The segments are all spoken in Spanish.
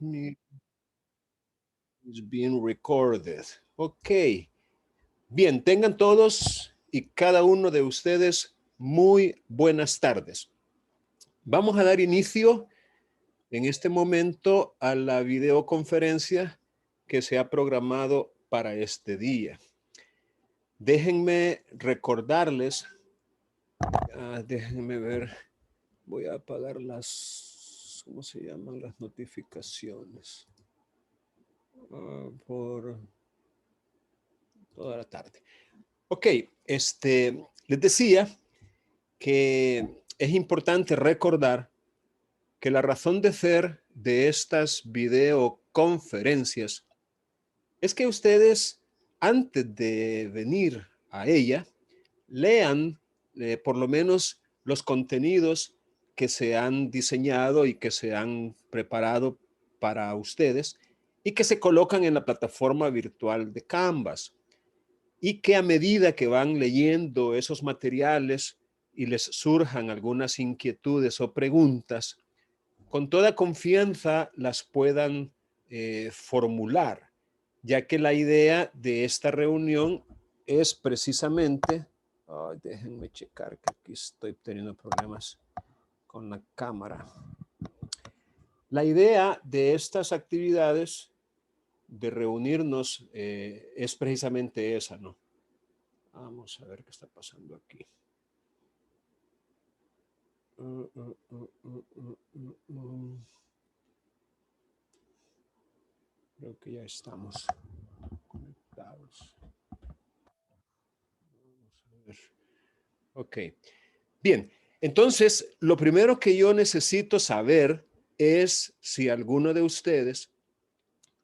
me is being recorded. Ok. Bien, tengan todos y cada uno de ustedes muy buenas tardes. Vamos a dar inicio en este momento a la videoconferencia que se ha programado para este día. Déjenme recordarles, déjenme ver, voy a apagar las, ¿cómo se llaman las notificaciones? Por toda la tarde. Ok, les decía que es importante recordar que la razón de ser de estas videoconferencias es que ustedes, antes de venir a ella, lean por lo menos los contenidos que se han diseñado y que se han preparado para ustedes y que se colocan en la plataforma virtual de Canvas. Y que a medida que van leyendo esos materiales y les surjan algunas inquietudes o preguntas, con toda confianza las puedan formular, ya que la idea de esta reunión es precisamente, déjenme checar que aquí estoy teniendo problemas con la cámara. La idea de estas actividades de reunirnos es precisamente esa, ¿no? Vamos a ver qué está pasando aquí. Creo que ya estamos conectados. Vamos a ver. Ok. Bien, entonces lo primero que yo necesito saber es si alguno de ustedes,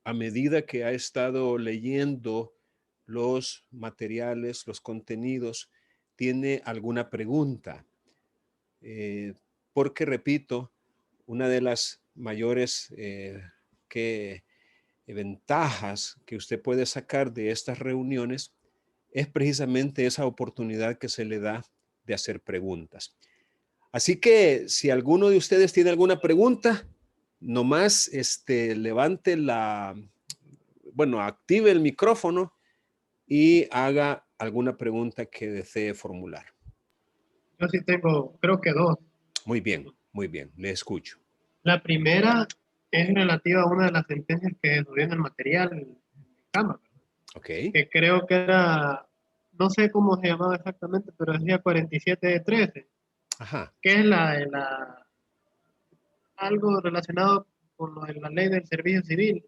a medida que ha estado leyendo los materiales, los contenidos, tiene alguna pregunta. Porque, repito, una de las mayores ventajas que usted puede sacar de estas reuniones es precisamente esa oportunidad que se le da de hacer preguntas. Así que si alguno de ustedes tiene alguna pregunta, nomás levante active el micrófono y haga alguna pregunta que desee formular. Yo sí tengo, creo que dos. Muy bien, le escucho. La primera es relativa a una de las sentencias que subió en el material en Cámara. Ok. Que creo que era, no sé cómo se llamaba exactamente, pero decía 4713. Ajá. Que es algo relacionado con lo de la ley del servicio civil.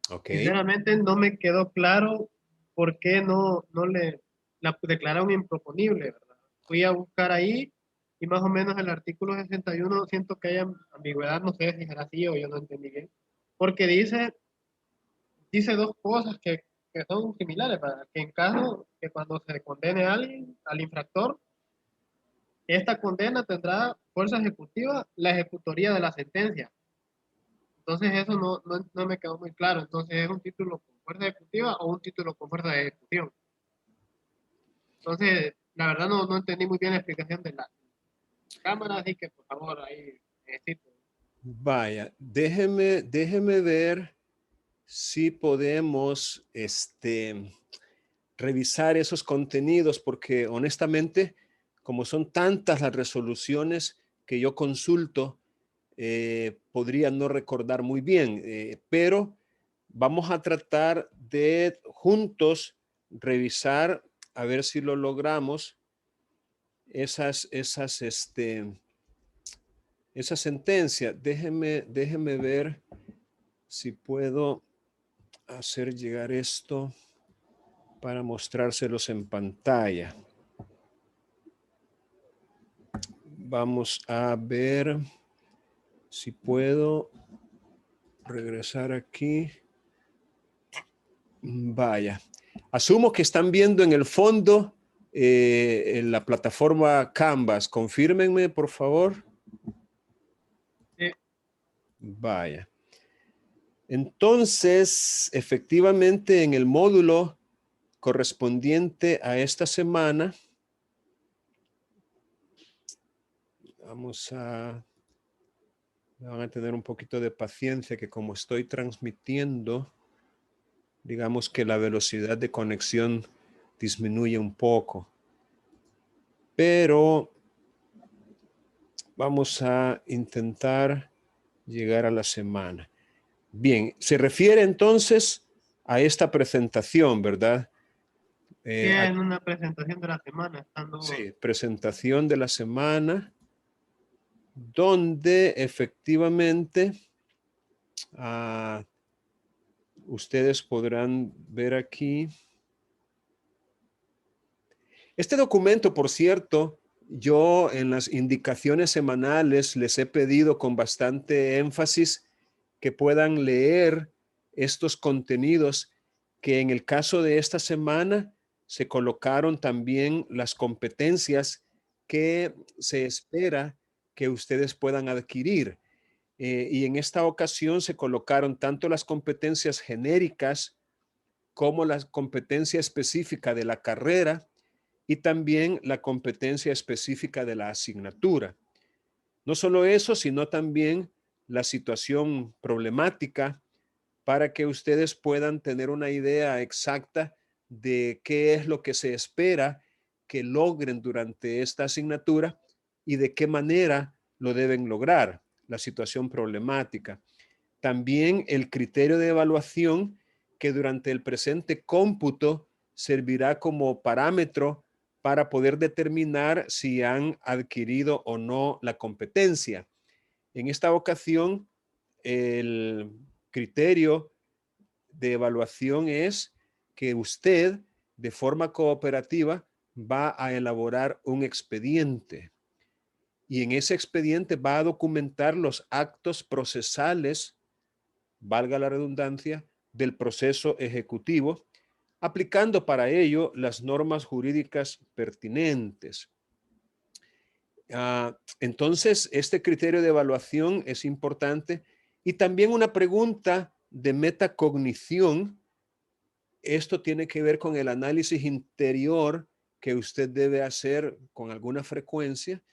Ok. Sinceramente no me quedó claro por qué no le la declararon improponible, ¿verdad? Fui a buscar ahí y más o menos el artículo 61 siento que hay ambigüedad, no sé si será así o yo no entendí bien, porque dice dos cosas que son similares, ¿verdad? Que en caso que cuando se condene a alguien, al infractor, esta condena tendrá fuerza ejecutiva la ejecutoría de la sentencia. Entonces eso no me quedó muy claro. Entonces es un título con fuerza ejecutiva o un título con fuerza de ejecución. Entonces, la verdad no entendí muy bien la explicación de la cámara, así que por favor ahí necesito. Vaya, déjeme ver si podemos revisar esos contenidos, porque honestamente, como son tantas las resoluciones que yo consulto, podría no recordar muy bien, pero vamos a tratar de juntos revisar a ver si lo logramos esa sentencia. Déjeme ver si puedo hacer llegar esto para mostrárselos en pantalla. Vamos a ver si puedo regresar aquí. Vaya. Asumo que están viendo en el fondo en la plataforma Canvas. Confírmenme, por favor. Sí. Vaya. Entonces, efectivamente, en el módulo correspondiente a esta semana, vamos a Van a tener un poquito de paciencia que como estoy transmitiendo, digamos que la velocidad de conexión disminuye un poco. Pero vamos a intentar llegar a la semana. Bien, se refiere entonces a esta presentación, ¿verdad? Sí, en una presentación de la semana, estando... Sí, presentación de la semana, donde efectivamente ustedes podrán ver aquí. Este documento, por cierto, yo en las indicaciones semanales les he pedido con bastante énfasis que puedan leer estos contenidos que en el caso de esta semana se colocaron también las competencias que se espera que ustedes puedan adquirir. Y en esta ocasión se colocaron tanto las competencias genéricas como la competencia específica de la carrera y también la competencia específica de la asignatura. No solo eso, sino también la situación problemática para que ustedes puedan tener una idea exacta de qué es lo que se espera que logren durante esta asignatura y de qué manera lo deben lograr, la situación problemática. También el criterio de evaluación que durante el presente cómputo servirá como parámetro para poder determinar si han adquirido o no la competencia. En esta ocasión, el criterio de evaluación es que usted, de forma cooperativa, va a elaborar un expediente. Y en ese expediente va a documentar los actos procesales, valga la redundancia, del proceso ejecutivo, aplicando para ello las normas jurídicas pertinentes. Entonces, este criterio de evaluación es importante y también una pregunta de metacognición. Esto tiene que ver con el análisis interior que usted debe hacer con alguna frecuencia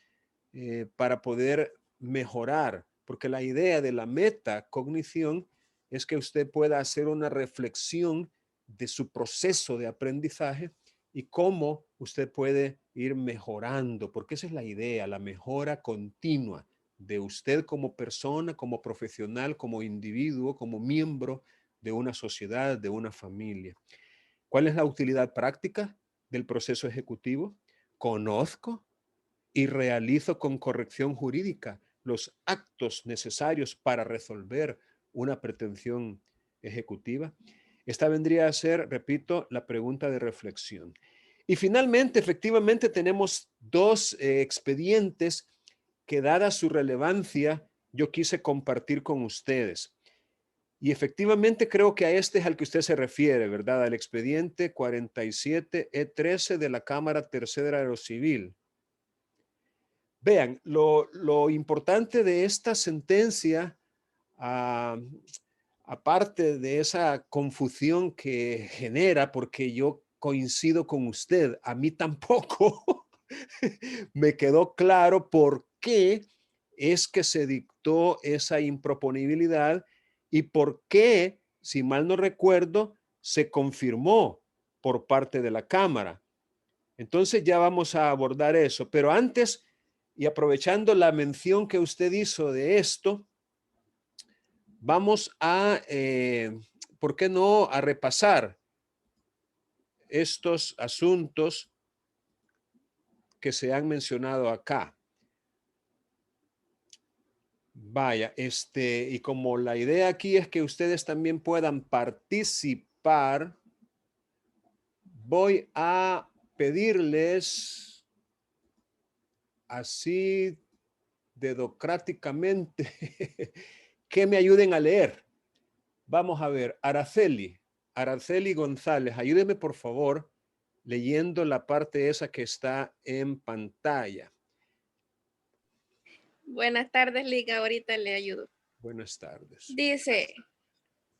para poder mejorar, porque la idea de la metacognición es que usted pueda hacer una reflexión de su proceso de aprendizaje y cómo usted puede ir mejorando, porque esa es la idea, la mejora continua de usted como persona, como profesional, como individuo, como miembro de una sociedad, de una familia. ¿Cuál es la utilidad práctica del proceso ejecutivo? Conozco y realizo con corrección jurídica los actos necesarios para resolver una pretensión ejecutiva. Esta vendría a ser, repito, la pregunta de reflexión. Y finalmente, efectivamente, tenemos dos expedientes que, dada su relevancia, yo quise compartir con ustedes. Y efectivamente creo que a este es al que usted se refiere, ¿verdad? Al expediente 47E13 de la Cámara Tercera de lo Civil. Vean, lo importante de esta sentencia, aparte de esa confusión que genera, porque yo coincido con usted, a mí tampoco me quedó claro por qué es que se dictó esa improponibilidad y por qué, si mal no recuerdo, se confirmó por parte de la Cámara. Entonces ya vamos a abordar eso, pero antes, y aprovechando la mención que usted hizo de esto, vamos a, ¿por qué no?, a repasar estos asuntos que se han mencionado acá. Vaya, y como la idea aquí es que ustedes también puedan participar, voy a pedirles así dedocráticamente que me ayuden a leer. Vamos a ver, Araceli González, ayúdeme por favor leyendo la parte esa que está en pantalla. Buenas tardes, Liga. Ahorita le ayudo. Buenas tardes. Dice,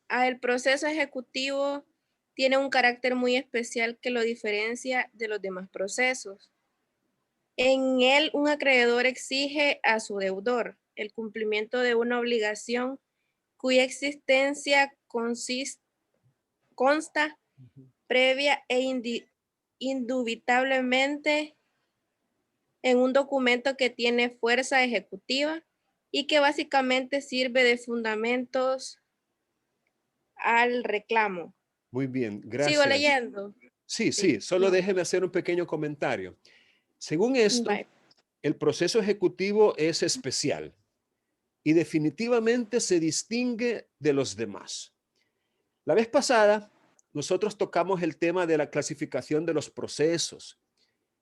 el proceso ejecutivo tiene un carácter muy especial que lo diferencia de los demás procesos. En él, un acreedor exige a su deudor, el cumplimiento de una obligación cuya existencia consta previa e indubitablemente en un documento que tiene fuerza ejecutiva y que básicamente sirve de fundamentos al reclamo. Muy bien, Sigo gracias. leyendo. Sí, Sí, solo no. déjeme hacer un pequeño comentario. Según esto, Bye. el proceso ejecutivo es especial y definitivamente se distingue de los demás. La vez pasada, nosotros tocamos el tema de la clasificación de los procesos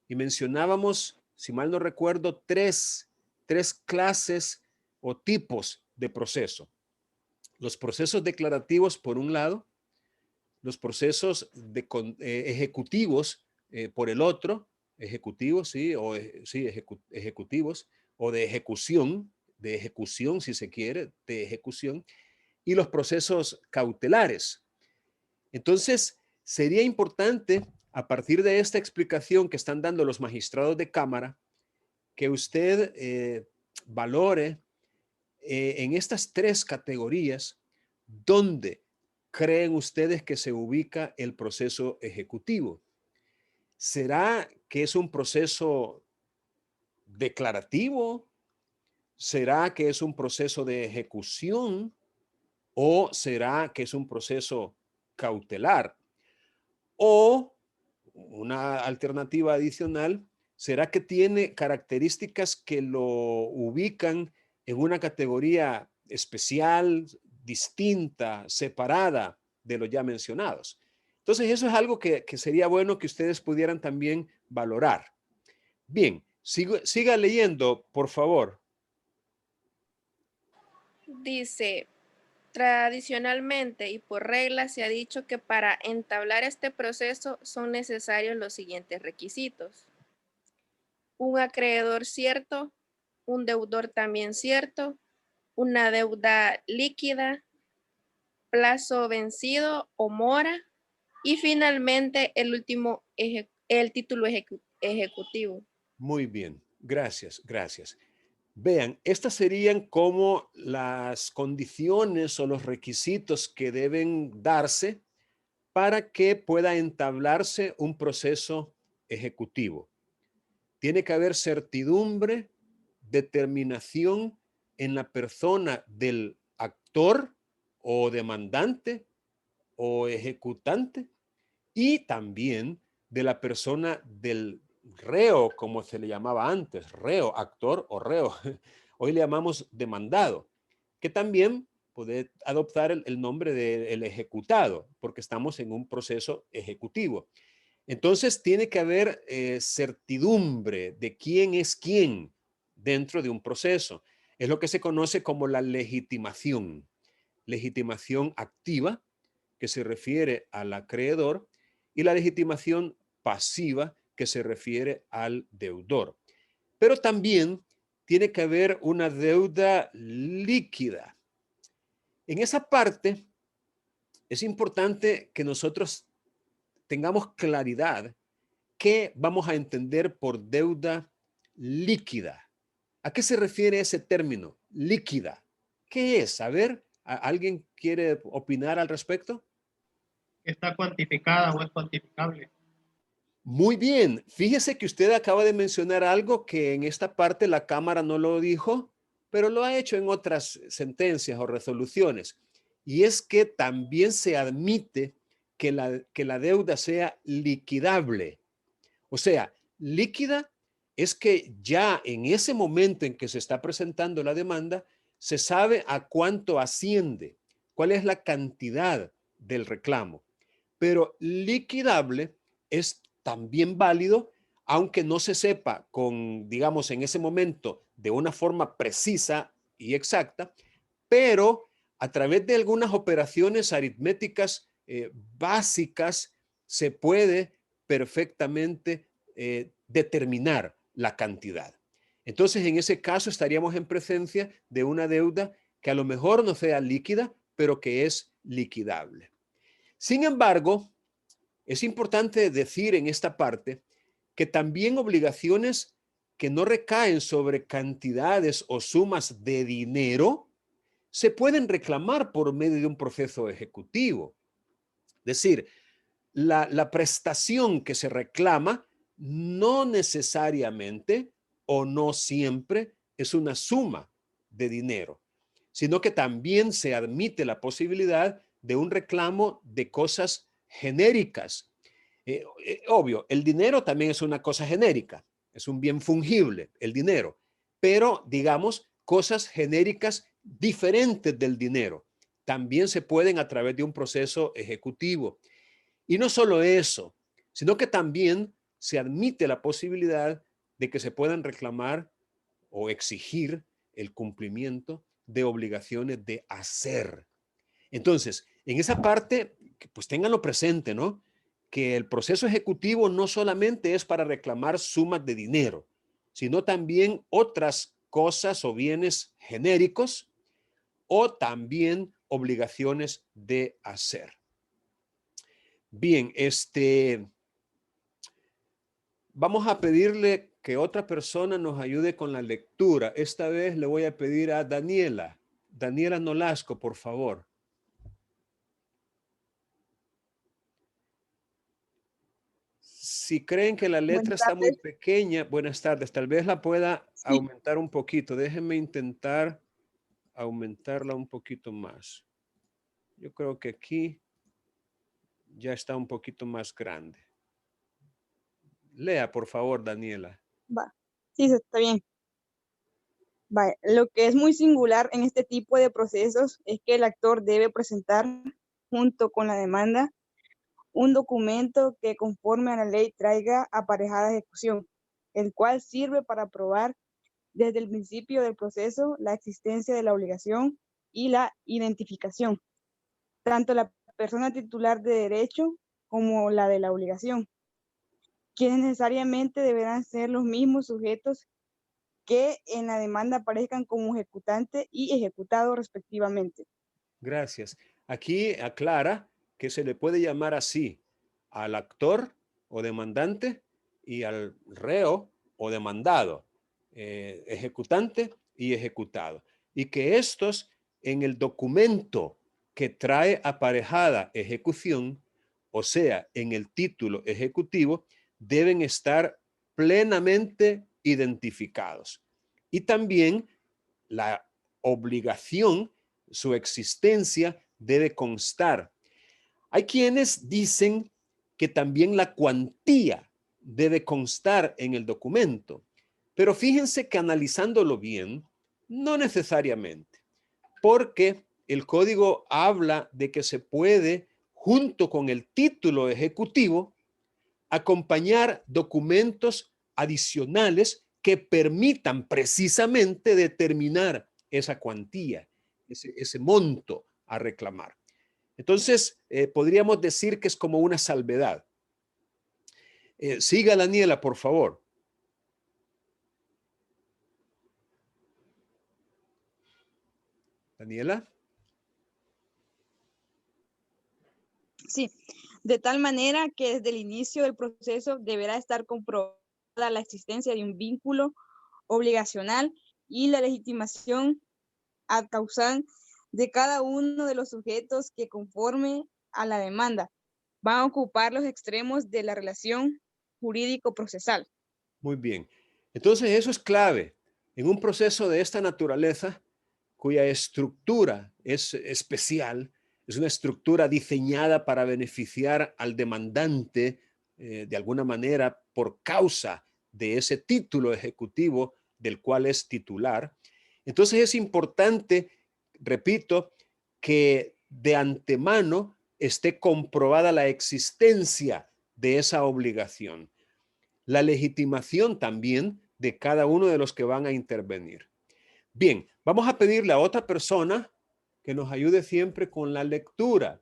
y mencionábamos, si mal no recuerdo, tres clases o tipos de proceso. Los procesos declarativos, por un lado, los procesos ejecutivos por el otro, ejecutivos, sí, ejecutivos, o de ejecución, si se quiere, de ejecución, y los procesos cautelares. Entonces, sería importante, a partir de esta explicación que están dando los magistrados de Cámara, que usted valore en estas tres categorías dónde creen ustedes que se ubica el proceso ejecutivo. ¿Será que es un proceso declarativo? ¿Será que es un proceso de ejecución? ¿O será que es un proceso cautelar? O una alternativa adicional, ¿será que tiene características que lo ubican en una categoría especial, distinta, separada de los ya mencionados? Entonces, eso es algo que sería bueno que ustedes pudieran también valorar. Bien, siga leyendo, por favor. Dice, tradicionalmente y por regla se ha dicho que para entablar este proceso son necesarios los siguientes requisitos: un acreedor cierto, un deudor también cierto, una deuda líquida, plazo vencido o mora, y finalmente el último, el título ejecutivo. Muy bien, gracias. Vean, estas serían como las condiciones o los requisitos que deben darse para que pueda entablarse un proceso ejecutivo. Tiene que haber certidumbre, determinación en la persona del actor o demandante o ejecutante y también de la persona del reo, como se le llamaba antes, reo, actor o reo. Hoy le llamamos demandado, que también puede adoptar el nombre del ejecutado, porque estamos en un proceso ejecutivo. Entonces tiene que haber certidumbre de quién es quién dentro de un proceso. Es lo que se conoce como la legitimación activa, que se refiere al acreedor, y la legitimación pasiva, que se refiere al deudor. Pero también tiene que haber una deuda líquida. En esa parte es importante que nosotros tengamos claridad qué vamos a entender por deuda líquida. ¿A qué se refiere ese término? Líquida. ¿Qué es? A ver, ¿alguien quiere opinar al respecto? ¿Está cuantificada o es cuantificable? Muy bien. Fíjese que usted acaba de mencionar algo que en esta parte la Cámara no lo dijo, pero lo ha hecho en otras sentencias o resoluciones. Y es que también se admite que la deuda sea liquidable. O sea, líquida es que ya en ese momento en que se está presentando la demanda, se sabe a cuánto asciende, cuál es la cantidad del reclamo. Pero liquidable es también válido, aunque no se sepa digamos, en ese momento de una forma precisa y exacta, pero a través de algunas operaciones aritméticas básicas se puede perfectamente determinar la cantidad. Entonces, en ese caso estaríamos en presencia de una deuda que a lo mejor no sea líquida, pero que es liquidable. Sin embargo, es importante decir en esta parte que también obligaciones que no recaen sobre cantidades o sumas de dinero se pueden reclamar por medio de un proceso ejecutivo. Es decir, la prestación que se reclama no necesariamente o no siempre es una suma de dinero, sino que también se admite la posibilidad de un reclamo de cosas genéricas. Obvio, el dinero también es una cosa genérica, es un bien fungible, el dinero, pero digamos, cosas genéricas diferentes del dinero también se pueden a través de un proceso ejecutivo. Y no solo eso, sino que también se admite la posibilidad de que se puedan reclamar o exigir el cumplimiento de obligaciones de hacer. Entonces, en esa parte, pues ténganlo presente, ¿no? Que el proceso ejecutivo no solamente es para reclamar sumas de dinero, sino también otras cosas o bienes genéricos o también obligaciones de hacer. Bien, vamos a pedirle que otra persona nos ayude con la lectura. Esta vez le voy a pedir a Daniela. Daniela Nolasco, por favor. Si creen que la letra Buenas está muy tardes. pequeña, buenas tardes, tal vez la pueda Sí, aumentar un poquito. Déjenme intentar aumentarla un poquito más. Yo creo que aquí ya está un poquito más grande. Lea, por favor, Daniela. va. Sí, está bien. Va. Lo que es muy singular en este tipo de procesos es que el actor debe presentar, junto con la demanda, un documento que conforme a la ley traiga aparejada ejecución, el cual sirve para probar desde el principio del proceso la existencia de la obligación y la identificación, tanto la persona titular de derecho como la de la obligación, quienes necesariamente deberán ser los mismos sujetos que en la demanda aparezcan como ejecutante y ejecutado respectivamente. Gracias. Aquí aclara que se le puede llamar así al actor o demandante y al reo o demandado, ejecutante y ejecutado. Y que estos en el documento que trae aparejada ejecución, o sea, en el título ejecutivo, deben estar plenamente identificados. Y también la obligación, su existencia debe constar. Hay quienes dicen que también la cuantía debe constar en el documento, pero fíjense que analizándolo bien, no necesariamente, porque el código habla de que se puede, junto con el título ejecutivo, acompañar documentos adicionales que permitan precisamente determinar esa cuantía, ese monto a reclamar. Entonces, podríamos decir que es como una salvedad. Siga, Daniela, por favor. Daniela. Sí, de tal manera que desde el inicio del proceso deberá estar comprobada la existencia de un vínculo obligacional y la legitimación ad causam de cada uno de los sujetos que conforme a la demanda van a ocupar los extremos de la relación jurídico-procesal. Muy bien. Entonces, eso es clave. En un proceso de esta naturaleza, cuya estructura es especial, es una estructura diseñada para beneficiar al demandante de alguna manera por causa de ese título ejecutivo del cual es titular. Entonces es importante, repito, que de antemano esté comprobada la existencia de esa obligación, la legitimación también de cada uno de los que van a intervenir. Bien, vamos a pedirle a otra persona que nos ayude siempre con la lectura.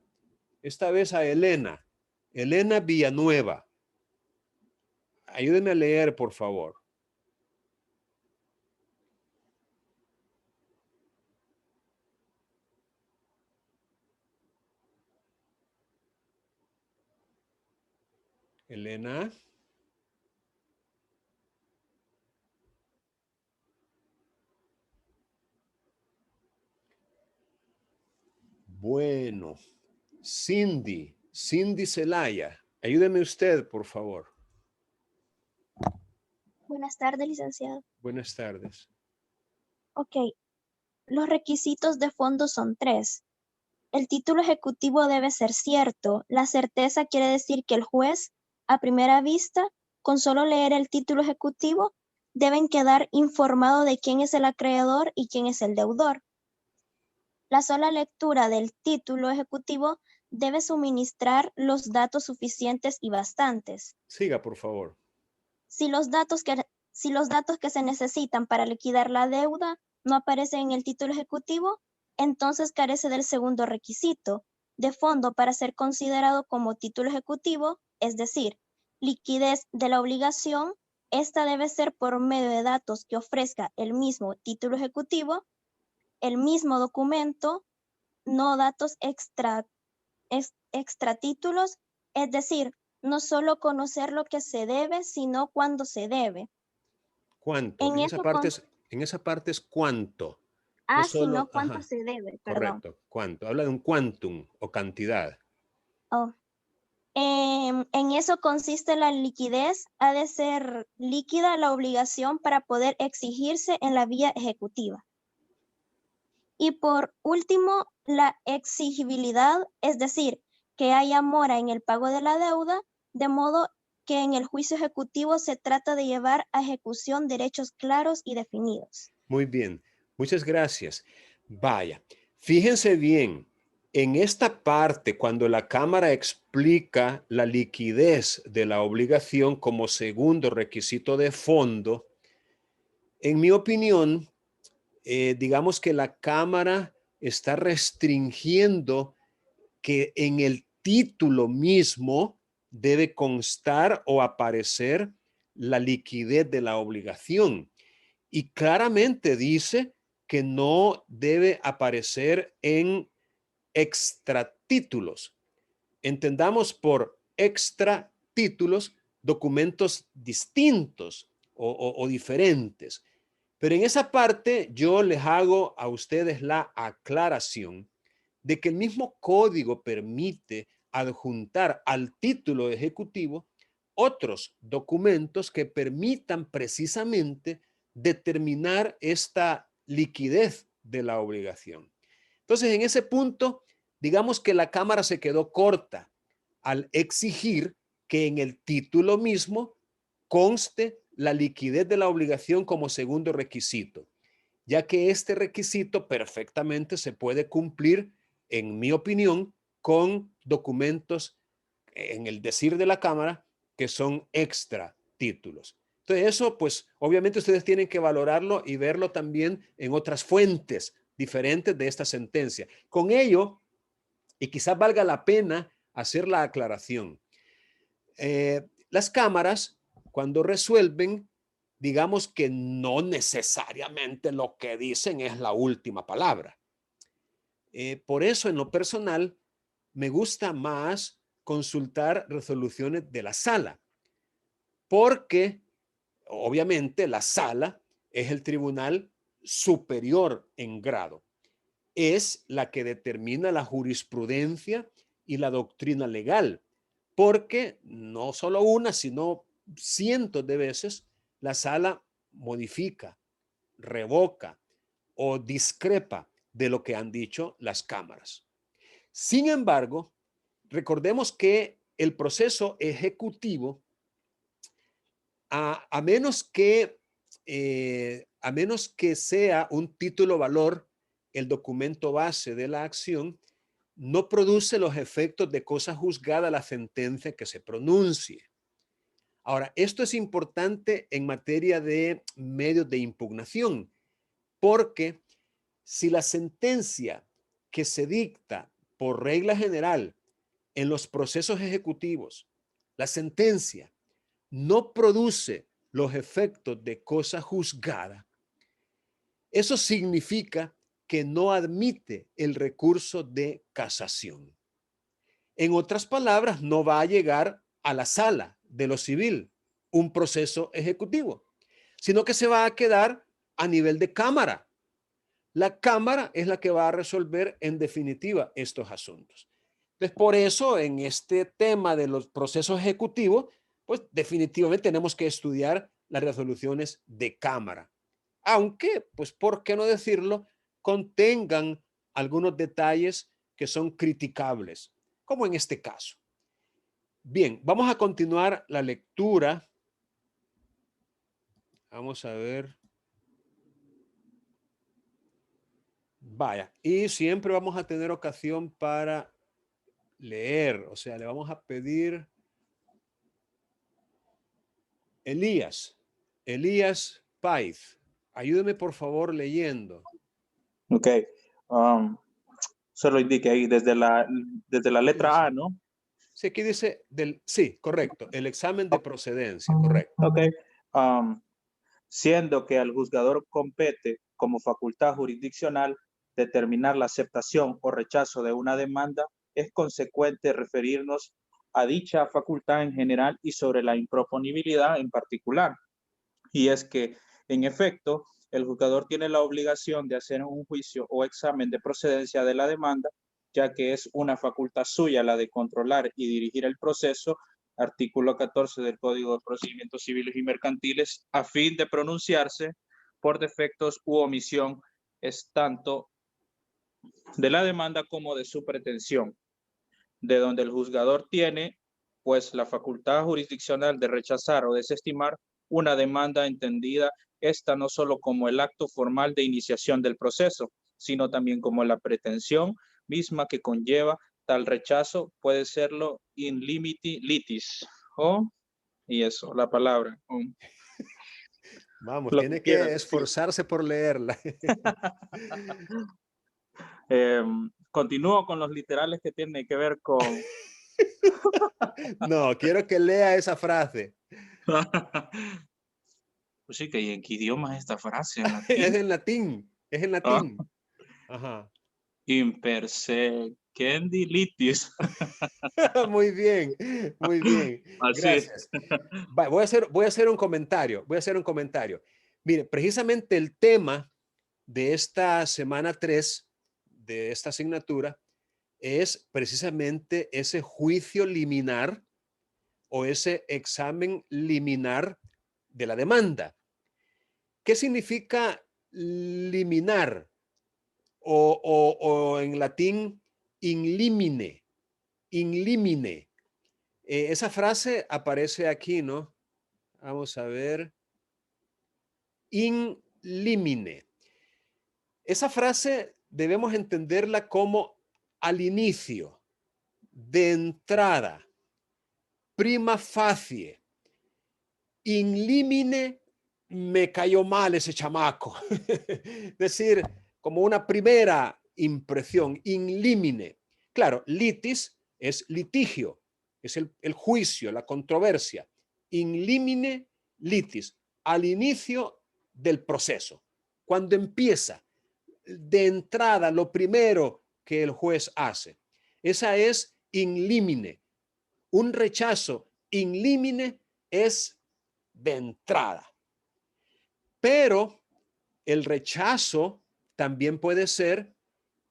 Esta vez a Elena. Elena Villanueva. Ayúdeme a leer, por favor. Elena. Bueno, Cindy Celaya, ayúdeme usted, por favor. Buenas tardes, licenciado. Buenas tardes. Ok, los requisitos de fondo son 3. El título ejecutivo debe ser cierto. La certeza quiere decir que el juez, a primera vista, con solo leer el título ejecutivo, deben quedar informado de quién es el acreedor y quién es el deudor. La sola lectura del título ejecutivo debe suministrar los datos suficientes y bastantes. Siga, por favor. Si los datos que se necesitan para liquidar la deuda no aparecen en el título ejecutivo, entonces carece del segundo requisito de fondo para ser considerado como título ejecutivo, es decir, liquidez de la obligación. Esta debe ser por medio de datos que ofrezca el mismo título ejecutivo, el mismo documento, no datos extratítulos, es decir, no solo conocer lo que se debe, sino cuándo se debe. ¿Cuánto? En En eso esa parte es cuánto. No sino solo, cuánto ajá, se debe, perdón. correcto, cuánto. Habla de un quantum o cantidad. Oh. En eso consiste la liquidez. Ha de ser líquida la obligación para poder exigirse en la vía ejecutiva. Y por último, la exigibilidad, es decir, que haya mora en el pago de la deuda, de modo que en el juicio ejecutivo se trata de llevar a ejecución derechos claros y definidos. Muy bien, muchas gracias. Vaya, fíjense bien, en esta parte, cuando la Cámara explica la liquidez de la obligación como segundo requisito de fondo, en mi opinión, digamos que la Cámara está restringiendo que en el título mismo debe constar o aparecer la liquidez de la obligación. Y claramente dice que no debe aparecer en extratítulos. Entendamos por extratítulos documentos distintos o diferentes. Pero en esa parte yo les hago a ustedes la aclaración de que el mismo código permite adjuntar al título ejecutivo otros documentos que permitan precisamente determinar esta liquidez de la obligación. Entonces, en ese punto, digamos que la Cámara se quedó corta al exigir que en el título mismo conste la liquidez de la obligación como segundo requisito, ya que este requisito perfectamente se puede cumplir, en mi opinión, con documentos, en el decir de la Cámara, que son extra títulos. Entonces eso, pues obviamente ustedes tienen que valorarlo y verlo también en otras fuentes diferentes de esta sentencia. Con ello, y quizás valga la pena hacer la aclaración, las cámaras, cuando resuelven, digamos que no necesariamente lo que dicen es la última palabra. Por eso, en lo personal, me gusta más consultar resoluciones de la sala, porque obviamente la sala es el tribunal superior en grado. Es la que determina la jurisprudencia y la doctrina legal, porque no solo una, sino cientos de veces la sala modifica, revoca o discrepa de lo que han dicho las cámaras. Sin embargo, recordemos que el proceso ejecutivo, a menos que sea un título valor el documento base de la acción, no produce los efectos de cosa juzgada la sentencia que se pronuncie. Ahora, esto es importante en materia de medios de impugnación, porque si la sentencia que se dicta por regla general en los procesos ejecutivos, la sentencia no produce los efectos de cosa juzgada, eso significa que no admite el recurso de casación. En otras palabras, no va a llegar a la sala de lo civil un proceso ejecutivo, sino que se va a quedar a nivel de cámara. la Cámara es la que va a resolver en definitiva estos asuntos. Entonces, por eso en este tema de los procesos ejecutivos, pues definitivamente tenemos que estudiar las resoluciones de Cámara. Aunque, pues, ¿por qué no decirlo? Contengan algunos detalles que son criticables, como en este caso. Bien, vamos a continuar la lectura. Vamos a ver. Vaya, y siempre vamos a tener ocasión para leer, o sea, le vamos a pedir Elías Paiz, ayúdeme por favor leyendo. Ok. Solo indique ahí desde la letra A, ¿no? Sí, aquí dice sí, correcto, el examen de procedencia, correcto. Ok. Siendo que al juzgador compete como facultad jurisdiccional determinar la aceptación o rechazo de una demanda, es consecuente referirnos a dicha facultad en general y sobre la improponibilidad en particular. Y es que, en efecto, el juzgador tiene la obligación de hacer un juicio o examen de procedencia de la demanda, ya que es una facultad suya la de controlar y dirigir el proceso, artículo 14 del Código de Procedimientos Civiles y Mercantiles, a fin de pronunciarse por defectos u omisión, es tanto de la demanda como de su pretensión, de donde el juzgador tiene, pues, la facultad jurisdiccional de rechazar o desestimar una demanda entendida esta no solo como el acto formal de iniciación del proceso, sino también como la pretensión misma que conlleva tal rechazo, puede serlo in limiti litis, y eso, la palabra. Vamos, Lo tiene que que quieras. esforzarse por leerla. Continúo con los literales que tienen que ver con... No, quiero que lea esa frase. Pues sí, que ¿en qué idioma es esta frase? ¿En Es latín? en latín, es en latín. Ajá. In persequendi litis. Muy bien, muy bien. Así. Gracias. Voy a hacer un comentario. Mire, precisamente el tema de esta semana 3 de esta asignatura es precisamente ese juicio liminar o ese examen liminar de la demanda. ¿Qué significa liminar? O en latín, in limine. In limine. Esa frase aparece aquí, ¿no? Vamos a ver. In limine. Esa frase debemos entenderla como al inicio, de entrada, prima facie. In limine, me cayó mal ese chamaco. Es decir, como una primera impresión, in limine. Claro, litis es litigio, es el juicio, la controversia. In limine litis, al inicio del proceso. Cuando empieza, de entrada, lo primero que el juez hace. Esa es in limine. Un rechazo in limine es de entrada. Pero el rechazo también puede ser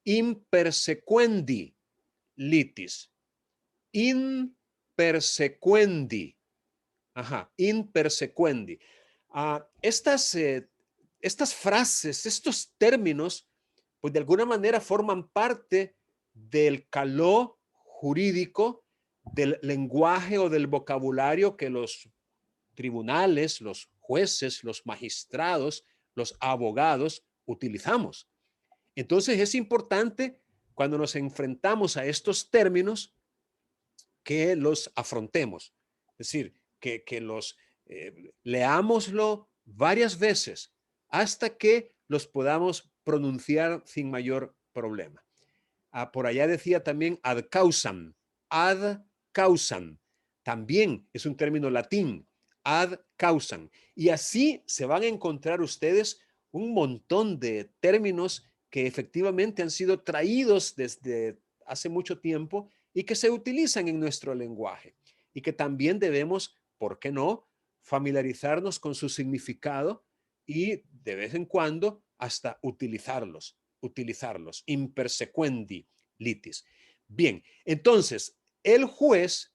in persequendi litis. In persequendi. Ajá, in persequendi. Estas frases, estos términos, pues de alguna manera forman parte del caló jurídico, del lenguaje o del vocabulario que los tribunales, los jueces, los magistrados, los abogados utilizamos. Entonces es importante cuando nos enfrentamos a estos términos que los afrontemos, es decir, que los leámoslo varias veces hasta que los podamos pronunciar sin mayor problema. Por allá decía también ad causam, también es un término latín, ad causam. Y así se van a encontrar ustedes un montón de términos que efectivamente han sido traídos desde hace mucho tiempo y que se utilizan en nuestro lenguaje y que también debemos, ¿por qué no?, familiarizarnos con su significado y de vez en cuando hasta utilizarlos, imper sequendi litis. Bien, entonces, el juez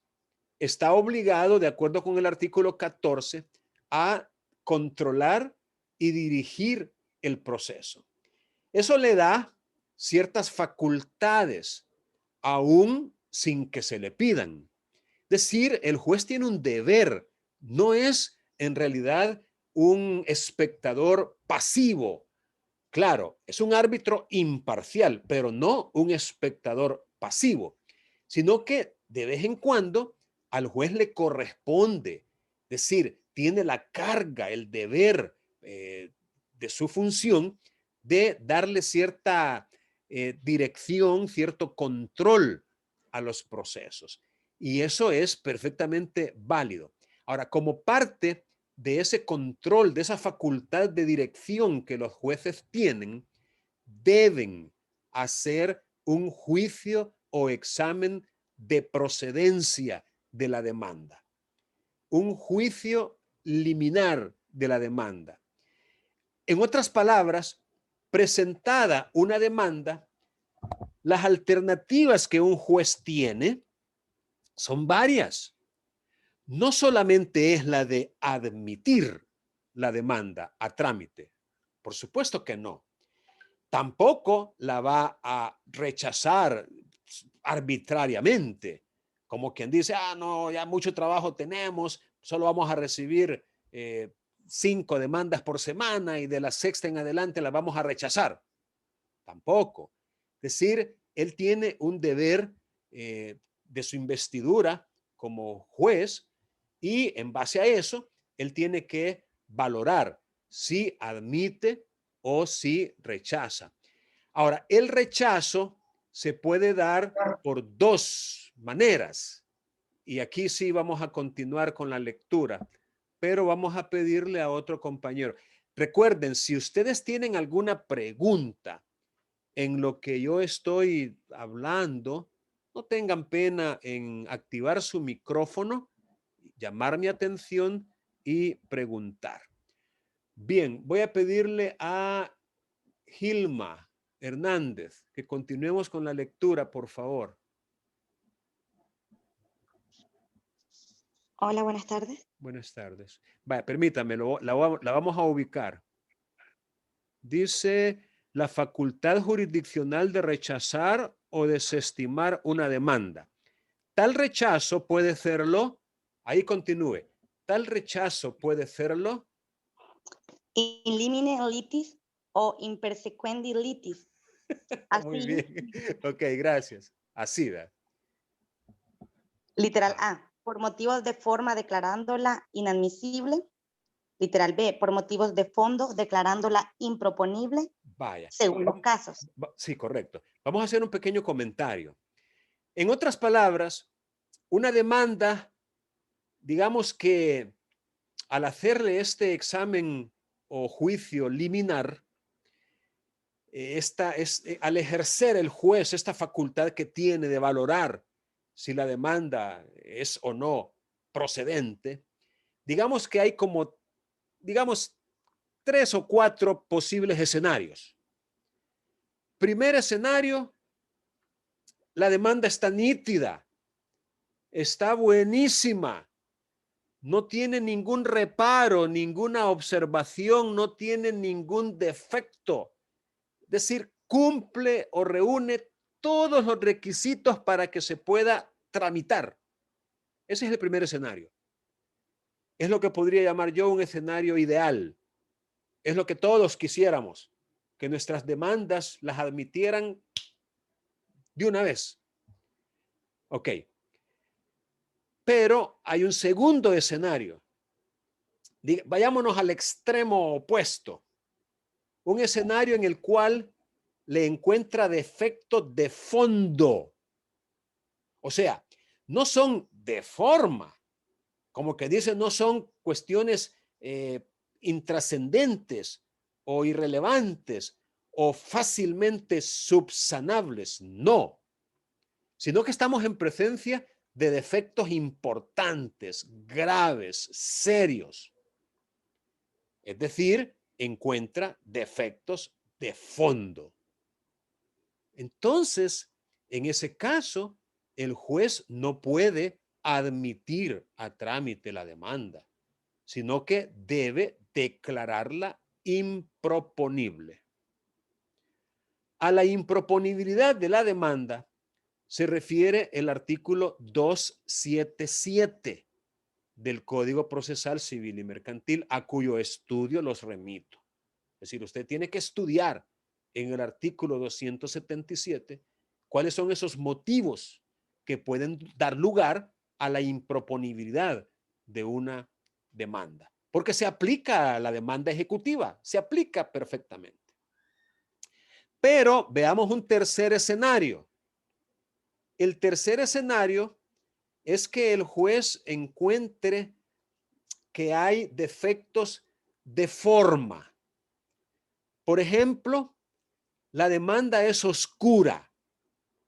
está obligado, de acuerdo con el artículo 14, a controlar y dirigir el proceso. Eso le da ciertas facultades, aún sin que se le pidan. Es decir, el juez tiene un deber, no es en realidad un espectador pasivo. Claro, es un árbitro imparcial, pero no un espectador pasivo, sino que de vez en cuando al juez le corresponde, es decir, tiene la carga, el deber de su función de darle cierta dirección, cierto control a los procesos. Y eso es perfectamente válido. Ahora, como parte de ese control, de esa facultad de dirección que los jueces tienen, deben hacer un juicio o examen de procedencia de la demanda, un juicio liminar de la demanda. En otras palabras, presentada una demanda, las alternativas que un juez tiene son varias. No solamente es la de admitir la demanda a trámite, por supuesto que no. Tampoco la va a rechazar arbitrariamente, como quien dice, no, ya mucho trabajo tenemos, solo vamos a recibir 5 demandas por semana y de la sexta en adelante la vamos a rechazar. Tampoco. Es decir, él tiene un deber de su investidura como juez y en base a eso, él tiene que valorar si admite o si rechaza. Ahora, el rechazo se puede dar por 2 maneras. Y aquí sí vamos a continuar con la lectura, pero vamos a pedirle a otro compañero. Recuerden, si ustedes tienen alguna pregunta en lo que yo estoy hablando, no tengan pena en activar su micrófono, llamar mi atención y preguntar. Bien, voy a pedirle a Gilma Hernández que continuemos con la lectura, por favor. Hola, buenas tardes. Buenas tardes. Vaya, permítame, la vamos a ubicar. Dice la facultad jurisdiccional de rechazar o desestimar una demanda. Tal rechazo puede serlo, ahí continúe, tal rechazo puede serlo. In limine litis o in persequendi litis. Así, Muy bien. Ok, gracias. Así da. literal A, por motivos de forma declarándola inadmisible. Literal B, por motivos de fondo declarándola improponible. Vaya. Según los casos. Sí, correcto. Vamos a hacer un pequeño comentario. En otras palabras, una demanda, digamos que al hacerle este examen o juicio liminar, al ejercer el juez esta facultad que tiene de valorar si la demanda es o no procedente, digamos que hay como, 3 o 4 posibles escenarios. Primer escenario, la demanda está nítida, está buenísima, no tiene ningún reparo, ninguna observación, no tiene ningún defecto. Es decir, cumple o reúne todos los requisitos para que se pueda tramitar. Ese es el primer escenario. Es lo que podría llamar yo un escenario ideal. Es lo que todos quisiéramos, que nuestras demandas las admitieran de una vez. Ok. Pero hay un segundo escenario. Vayámonos al extremo opuesto. Un escenario en el cual le encuentra defectos de fondo. O sea, no son de forma, como que dicen, no son cuestiones intrascendentes o irrelevantes o fácilmente subsanables. No, sino que estamos en presencia de defectos importantes, graves, serios. Es decir, encuentra defectos de fondo. Entonces, en ese caso, el juez no puede admitir a trámite la demanda, sino que debe declararla improponible. A la improponibilidad de la demanda se refiere el artículo 277 del Código Procesal Civil y Mercantil, a cuyo estudio los remito. Es decir, usted tiene que estudiar en el artículo 277 cuáles son esos motivos que pueden dar lugar a la improponibilidad de una demanda, porque se aplica a la demanda ejecutiva, se aplica perfectamente. Pero veamos un tercer escenario. El tercer escenario es que el juez encuentre que hay defectos de forma. Por ejemplo, la demanda es oscura.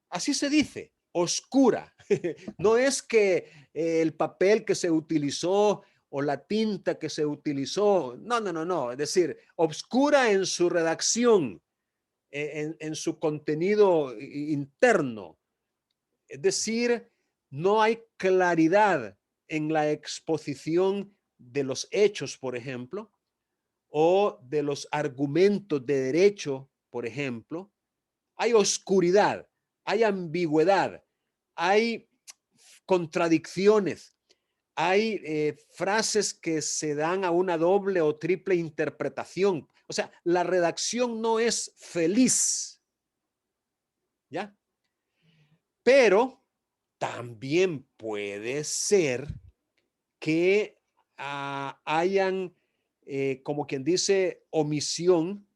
Así se dice, oscura. No es que el papel que se utilizó o la tinta que se utilizó. No. Es decir, oscura en su redacción, en su contenido interno. Es decir, no hay claridad en la exposición de los hechos, por ejemplo, o de los argumentos de derecho, por ejemplo. Hay oscuridad, hay ambigüedad, hay contradicciones, hay frases que se dan a una doble o triple interpretación. O sea, la redacción no es feliz. ¿Ya? Pero también puede ser que hayan, como quien dice, omisión,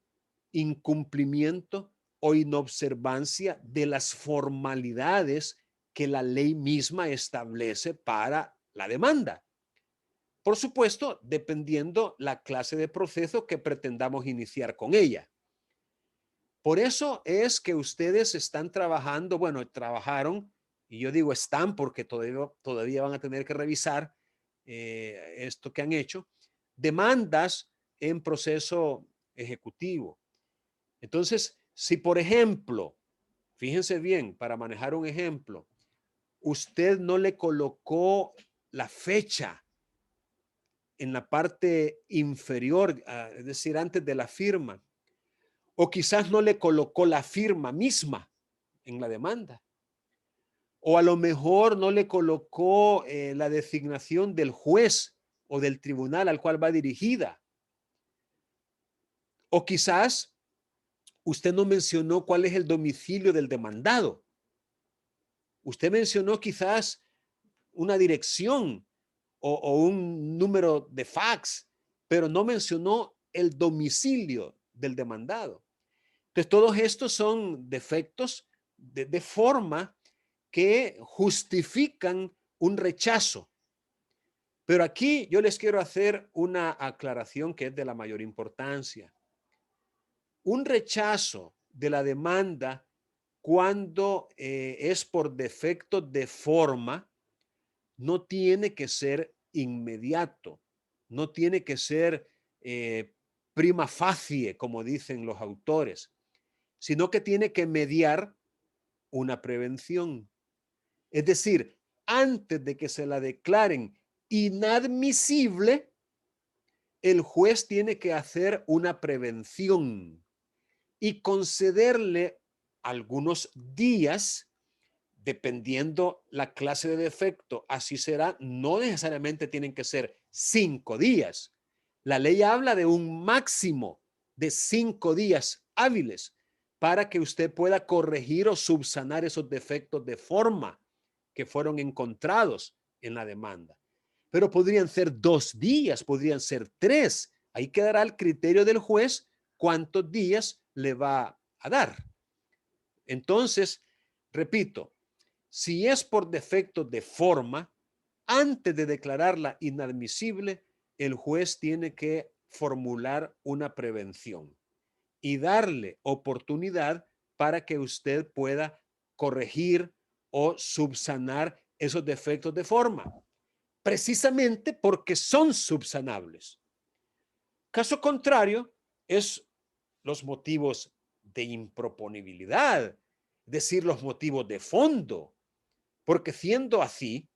incumplimiento o inobservancia de las formalidades que la ley misma establece para la demanda. Por supuesto, dependiendo la clase de proceso que pretendamos iniciar con ella. Por eso es que ustedes están trabajando, bueno, trabajaron, y yo digo están porque todavía van a tener que revisar esto que han hecho, demandas en proceso ejecutivo. Entonces, si por ejemplo, fíjense bien, para manejar un ejemplo, usted no le colocó la fecha en la parte inferior, es decir, antes de la firma, o quizás no le colocó la firma misma en la demanda, o a lo mejor no le colocó la designación del juez o del tribunal al cual va dirigida, o quizás usted no mencionó cuál es el domicilio del demandado. Usted mencionó quizás una dirección o un número de fax, pero no mencionó el domicilio del demandado. Entonces, todos estos son defectos de forma que justifican un rechazo. Pero aquí yo les quiero hacer una aclaración que es de la mayor importancia. Un rechazo de la demanda cuando es por defecto de forma, no tiene que ser inmediato, no tiene que ser prima facie, como dicen los autores, sino que tiene que mediar una prevención. Es decir, antes de que se la declaren inadmisible, el juez tiene que hacer una prevención y concederle algunos días, dependiendo la clase de defecto. Así será, no necesariamente tienen que ser 5 días. La ley habla de un máximo de 5 días hábiles para que usted pueda corregir o subsanar esos defectos de forma que fueron encontrados en la demanda. Pero podrían ser 2 días, podrían ser 3. Ahí quedará el criterio del juez cuántos días le va a dar. Entonces, repito, si es por defecto de forma, antes de declararla inadmisible, el juez tiene que formular una prevención y darle oportunidad para que usted pueda corregir o subsanar esos defectos de forma, precisamente porque son subsanables. Caso contrario, es los motivos de improponibilidad, es decir, los motivos de fondo, porque siendo así,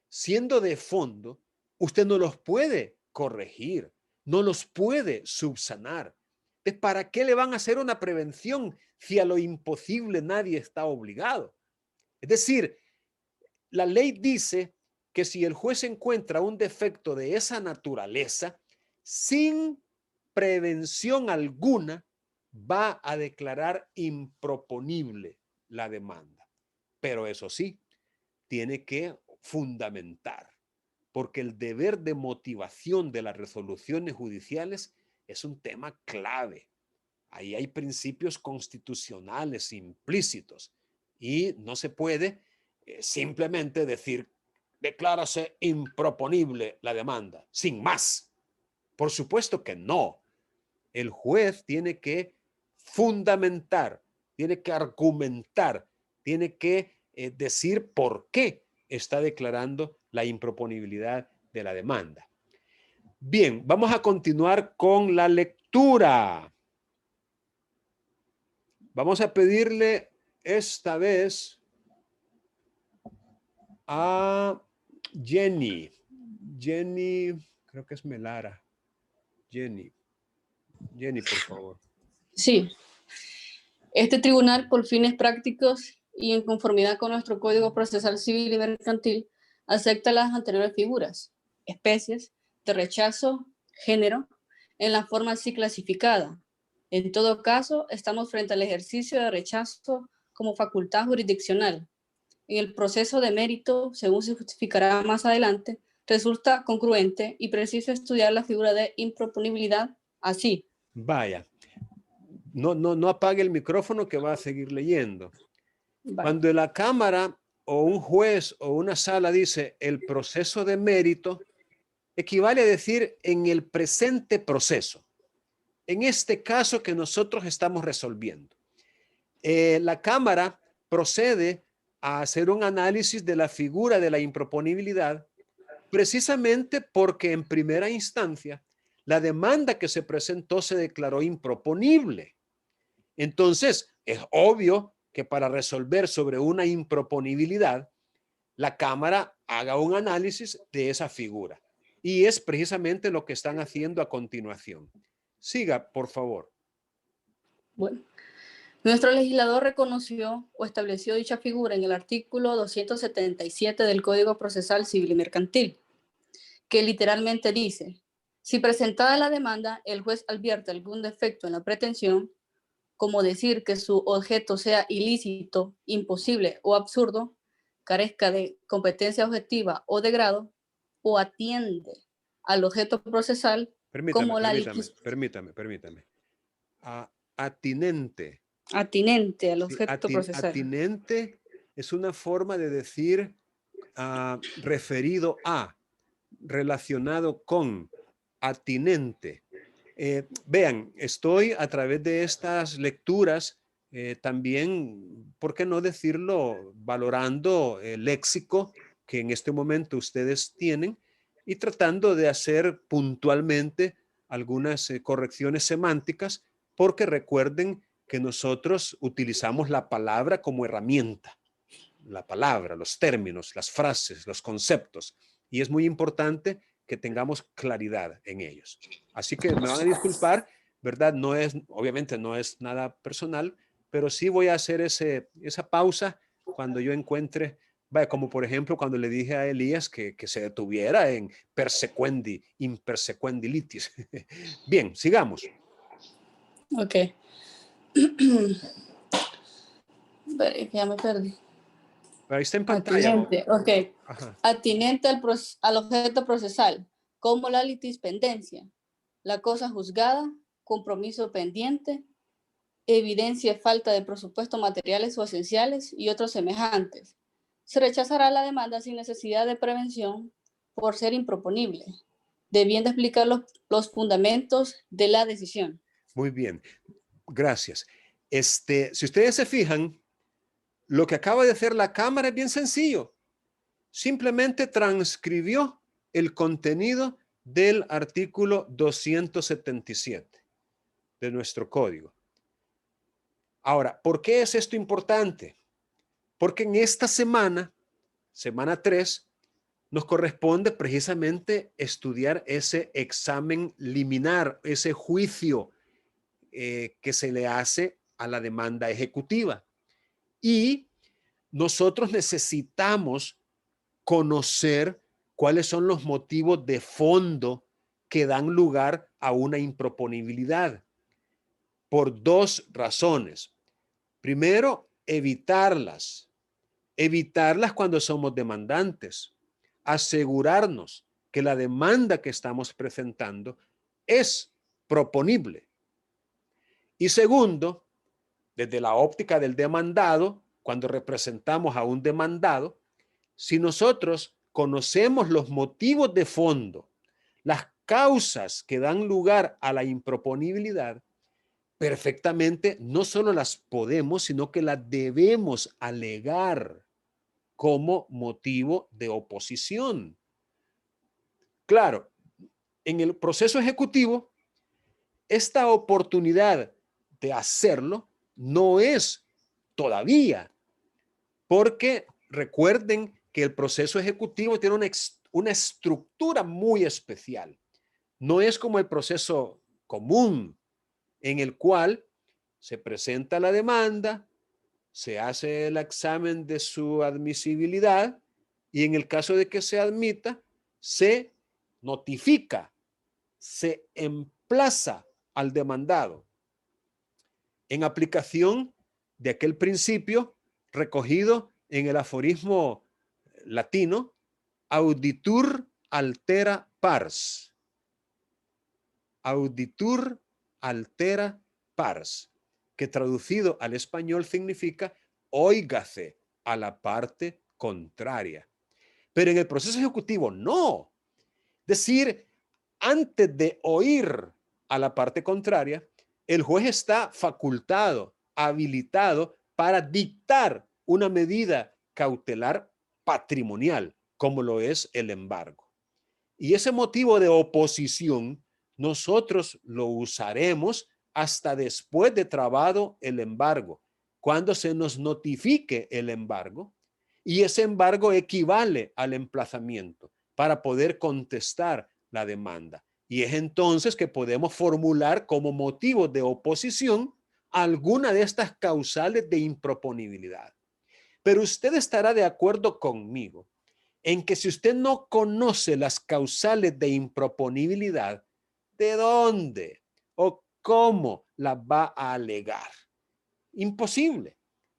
siendo de fondo, usted no los puede corregir, no los puede subsanar. Entonces, ¿para qué le van a hacer una prevención si a lo imposible nadie está obligado? Es decir, la ley dice que si el juez encuentra un defecto de esa naturaleza, sin prevención alguna, va a declarar improponible la demanda. Pero eso sí, tiene que fundamentar, porque el deber de motivación de las resoluciones judiciales es un tema clave. Ahí hay principios constitucionales implícitos y no se puede simplemente decir, declárase improponible la demanda, sin más. Por supuesto que no. El juez tiene que fundamentar, tiene que argumentar, tiene que decir por qué está declarando la improponibilidad de la demanda. Bien, vamos a continuar con la lectura. Vamos a pedirle esta vez a Jenny. Jenny, creo que es Melara. Jenny, por favor. Sí. Este tribunal, por fines prácticos y en conformidad con nuestro Código Procesal Civil y Mercantil, acepta las anteriores figuras, especies de rechazo, género, en la forma así clasificada. En todo caso, estamos frente al ejercicio de rechazo como facultad jurisdiccional. En el proceso de mérito, según se justificará más adelante, resulta congruente y preciso estudiar la figura de improponibilidad así. Vaya, no apague el micrófono que va a seguir leyendo. Vale. Cuando la Cámara o un juez o una sala dice el proceso de mérito, equivale a decir en el presente proceso. En este caso que nosotros estamos resolviendo. La Cámara procede a hacer un análisis de la figura de la improponibilidad precisamente porque en primera instancia la demanda que se presentó se declaró improponible. Entonces, es obvio que para resolver sobre una improponibilidad, la Cámara haga un análisis de esa figura. Y es precisamente lo que están haciendo a continuación. Siga, por favor. Bueno, nuestro legislador reconoció o estableció dicha figura en el artículo 277 del Código Procesal Civil y Mercantil, que literalmente dice, si presentada la demanda, el juez advierte algún defecto en la pretensión, como decir que su objeto sea ilícito, imposible o absurdo, carezca de competencia objetiva o de grado, o atiende al objeto procesal como la Permítame. Atinente. Atinente al objeto procesal. Atinente es una forma de decir referido a, relacionado con, atinente. Vean, estoy a través de estas lecturas también, ¿por qué no decirlo? Valorando el léxico que en este momento ustedes tienen y tratando de hacer puntualmente algunas correcciones semánticas, porque recuerden que nosotros utilizamos la palabra como herramienta. La palabra, los términos, las frases, los conceptos. Y es muy importante que tengamos claridad en ellos. Así que me van a disculpar, ¿verdad? Obviamente no es nada personal, pero sí voy a hacer esa pausa cuando yo encuentre, como por ejemplo cuando le dije a Elías que se detuviera en persequendi, impersequendi litis. Bien, sigamos. Ok. Ya me perdí. Ahí está en pantalla. Atinente, ok. Ajá. Atinente al objeto procesal, como la litispendencia, la cosa juzgada, compromiso pendiente, evidencia falta de presupuesto materiales o esenciales y otros semejantes. Se rechazará la demanda sin necesidad de prevención por ser improponible, debiendo explicar los fundamentos de la decisión. Muy bien, gracias. Si ustedes se fijan, lo que acaba de hacer la Cámara es bien sencillo. Simplemente transcribió el contenido del artículo 277. de nuestro código. Ahora, ¿por qué es esto importante? Porque en esta semana, semana 3, nos corresponde precisamente estudiar ese examen liminar, ese juicio que se le hace a la demanda ejecutiva. Y nosotros necesitamos conocer cuáles son los motivos de fondo que dan lugar a una improponibilidad. Por dos razones. Primero, evitarlas cuando somos demandantes. Asegurarnos que la demanda que estamos presentando es proponible. Y segundo, desde la óptica del demandado, cuando representamos a un demandado, si nosotros conocemos los motivos de fondo, las causas que dan lugar a la improponibilidad, perfectamente no solo las podemos, sino que las debemos alegar como motivo de oposición. Claro, en el proceso ejecutivo, esta oportunidad de hacerlo no es todavía, porque recuerden que el proceso ejecutivo tiene una estructura muy especial. No es como el proceso común, en el cual se presenta la demanda, se hace el examen de su admisibilidad y en el caso de que se admita, se notifica, se emplaza al demandado en aplicación de aquel principio recogido en el aforismo latino, auditur altera pars. Auditur altera pars, que traducido al español significa óigase a la parte contraria. Pero en el proceso ejecutivo no. Es decir, antes de oír a la parte contraria, el juez está facultado, habilitado para dictar una medida cautelar patrimonial, como lo es el embargo. Y ese motivo de oposición nosotros lo usaremos hasta después de trabado el embargo, cuando se nos notifique el embargo y ese embargo equivale al emplazamiento para poder contestar la demanda. Y es entonces que podemos formular como motivo de oposición alguna de estas causales de improponibilidad. Pero usted estará de acuerdo conmigo en que si usted no conoce las causales de improponibilidad, ¿de dónde o cómo las va a alegar? Imposible.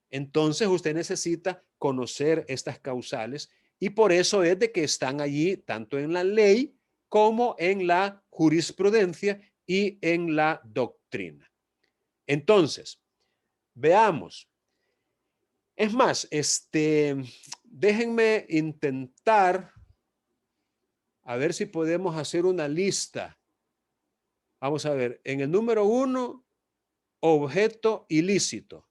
Entonces usted necesita conocer estas causales y por eso es de que están allí tanto en la ley como en la jurisprudencia y en la doctrina. Entonces, veamos. Es más, déjenme intentar a ver si podemos hacer una lista. Vamos a ver, en el número 1, objeto ilícito.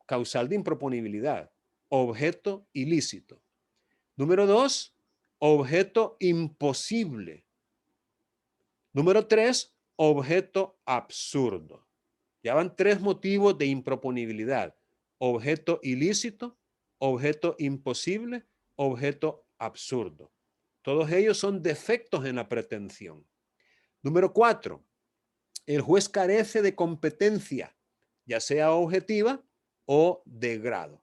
Causal de improponibilidad. Objeto ilícito. Número 2, objeto imposible. Número 3, objeto absurdo. Ya van 3 motivos de improponibilidad. Objeto ilícito, objeto imposible, objeto absurdo. Todos ellos son defectos en la pretensión. Número 4, el juez carece de competencia, ya sea objetiva o de grado.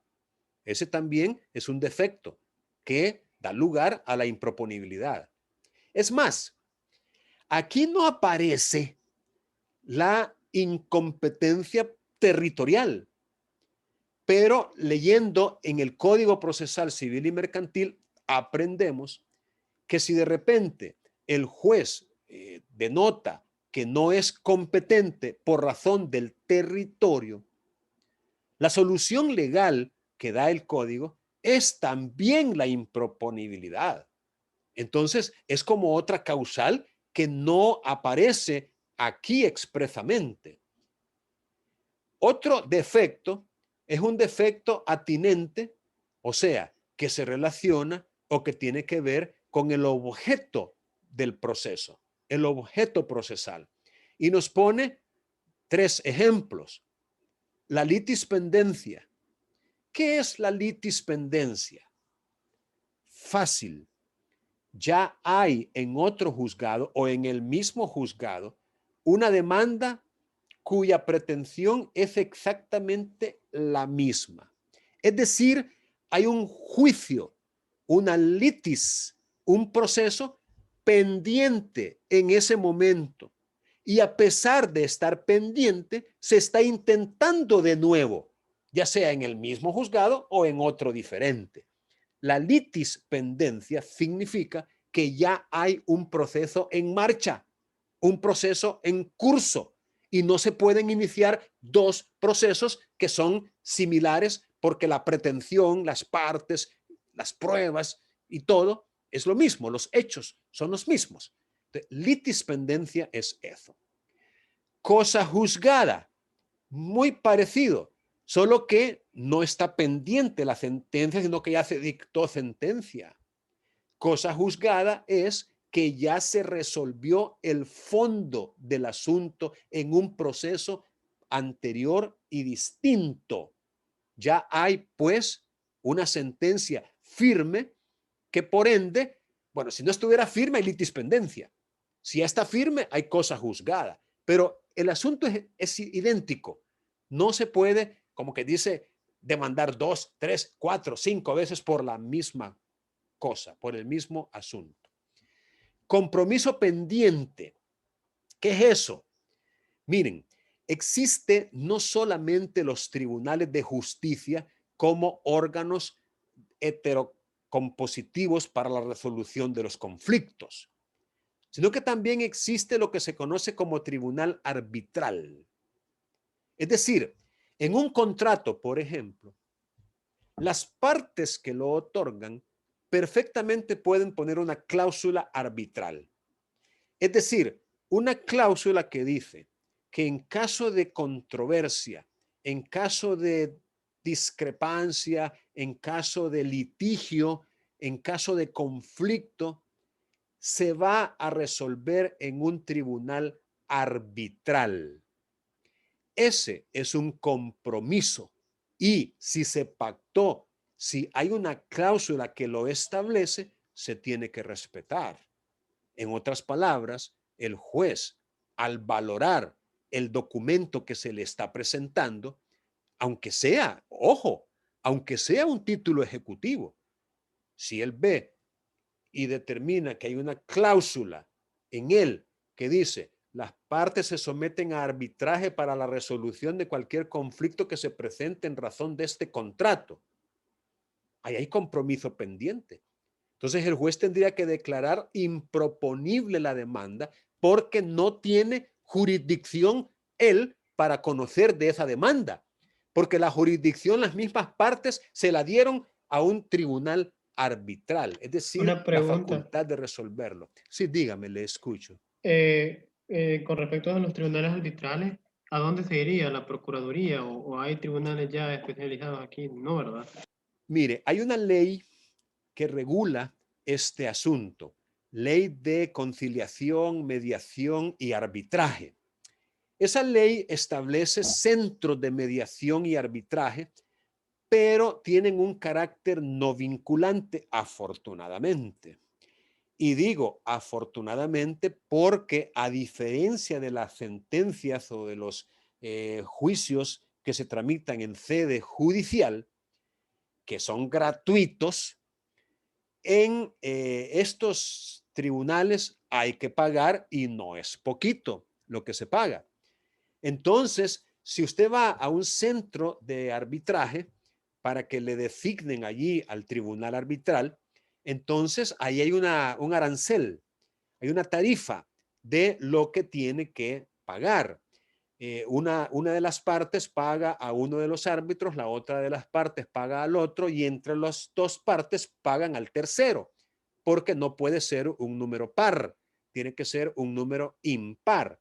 Ese también es un defecto que da lugar a la improponibilidad. Es más, aquí no aparece la incompetencia territorial, pero leyendo en el Código Procesal Civil y Mercantil aprendemos que si de repente el juez denota que no es competente por razón del territorio, la solución legal que da el código es también la improponibilidad. Entonces, es como otra causal que no aparece aquí expresamente. Otro defecto es un defecto atinente, o sea, que se relaciona o que tiene que ver con el objeto del proceso, el objeto procesal. y nos pone 3 ejemplos. La litispendencia. ¿Qué es la litispendencia? Fácil. Ya hay en otro juzgado o en el mismo juzgado una demanda cuya pretensión es exactamente la misma. Es decir, hay un juicio, una litis, un proceso pendiente en ese momento. Y a pesar de estar pendiente, se está intentando de nuevo, ya sea en el mismo juzgado o en otro diferente. La litispendencia significa que ya hay un proceso en marcha, un proceso en curso, y no se pueden iniciar 2 procesos que son similares porque la pretensión, las partes, las pruebas y todo es lo mismo, los hechos son los mismos. Litispendencia es eso. Cosa juzgada, muy parecido, solo que no está pendiente la sentencia, sino que ya se dictó sentencia. Cosa juzgada es que ya se resolvió el fondo del asunto en un proceso anterior y distinto. Ya hay, pues, una sentencia firme que, por ende, bueno, si no estuviera firme hay litispendencia. Si ya está firme hay cosa juzgada. Pero el asunto es idéntico. No se puede, como que dice, demandar 2, 3, 4, 5 veces por la misma cosa, por el mismo asunto. Compromiso pendiente. ¿Qué es eso? Miren, existe no solamente los tribunales de justicia como órganos heterocompositivos para la resolución de los conflictos, sino que también existe lo que se conoce como tribunal arbitral. Es decir, en un contrato, por ejemplo, las partes que lo otorgan perfectamente pueden poner una cláusula arbitral. Es decir, una cláusula que dice que en caso de controversia, en caso de discrepancia, en caso de litigio, en caso de conflicto, se va a resolver en un tribunal arbitral. Ese es un compromiso y si se pactó, si hay una cláusula que lo establece, se tiene que respetar. En otras palabras, el juez, al valorar el documento que se le está presentando, aunque sea, ojo, aunque sea un título ejecutivo, si él ve y determina que hay una cláusula en él que dice las partes se someten a arbitraje para la resolución de cualquier conflicto que se presente en razón de este contrato, ahí hay compromiso pendiente. Entonces el juez tendría que declarar improponible la demanda porque no tiene jurisdicción él para conocer de esa demanda, porque la jurisdicción, las mismas partes se la dieron a un tribunal arbitral, es decir, Una la pregunta. facultad de resolverlo. Sí, dígame, le escucho. Con respecto a los tribunales arbitrales, ¿a dónde se iría? ¿La Procuraduría o hay tribunales ya especializados aquí? No, ¿verdad? Mire, hay una ley que regula este asunto, Ley de Conciliación, Mediación y Arbitraje. Esa ley establece centros de mediación y arbitraje, pero tienen un carácter no vinculante, afortunadamente. Y digo afortunadamente porque a diferencia de las sentencias o de los juicios que se tramitan en sede judicial, que son gratuitos, en estos tribunales hay que pagar y no es poquito lo que se paga. Entonces, si usted va a un centro de arbitraje para que le designen allí al tribunal arbitral, entonces ahí hay un arancel, hay una tarifa de lo que tiene que pagar. Una de las partes paga a uno de los árbitros, la otra de las partes paga al otro y entre las 2 partes pagan al tercero, porque no puede ser un número par, tiene que ser un número impar.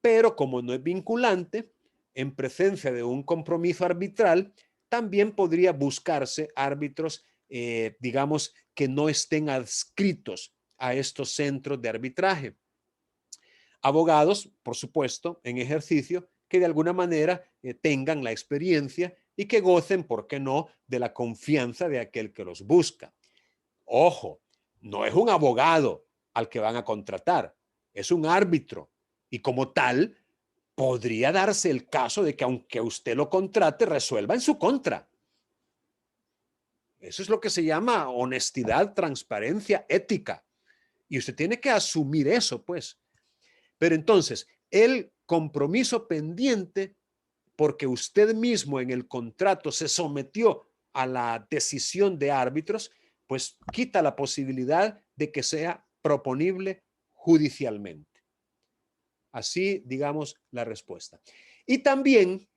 Pero como no es vinculante, en presencia de un compromiso arbitral, también podría buscarse árbitros, digamos, que no estén adscritos a estos centros de arbitraje. Abogados, por supuesto, en ejercicio, que de alguna manera tengan la experiencia y que gocen, ¿por qué no?, de la confianza de aquel que los busca. Ojo, no es un abogado al que van a contratar, es un árbitro. Y como tal, podría darse el caso de que aunque usted lo contrate, resuelva en su contra. Eso es lo que se llama honestidad, transparencia, ética. Y usted tiene que asumir eso, pues. Pero entonces, el compromiso pendiente, porque usted mismo en el contrato se sometió a la decisión de árbitros, pues quita la posibilidad de que sea proponible judicialmente. Así, digamos, la respuesta. Y también,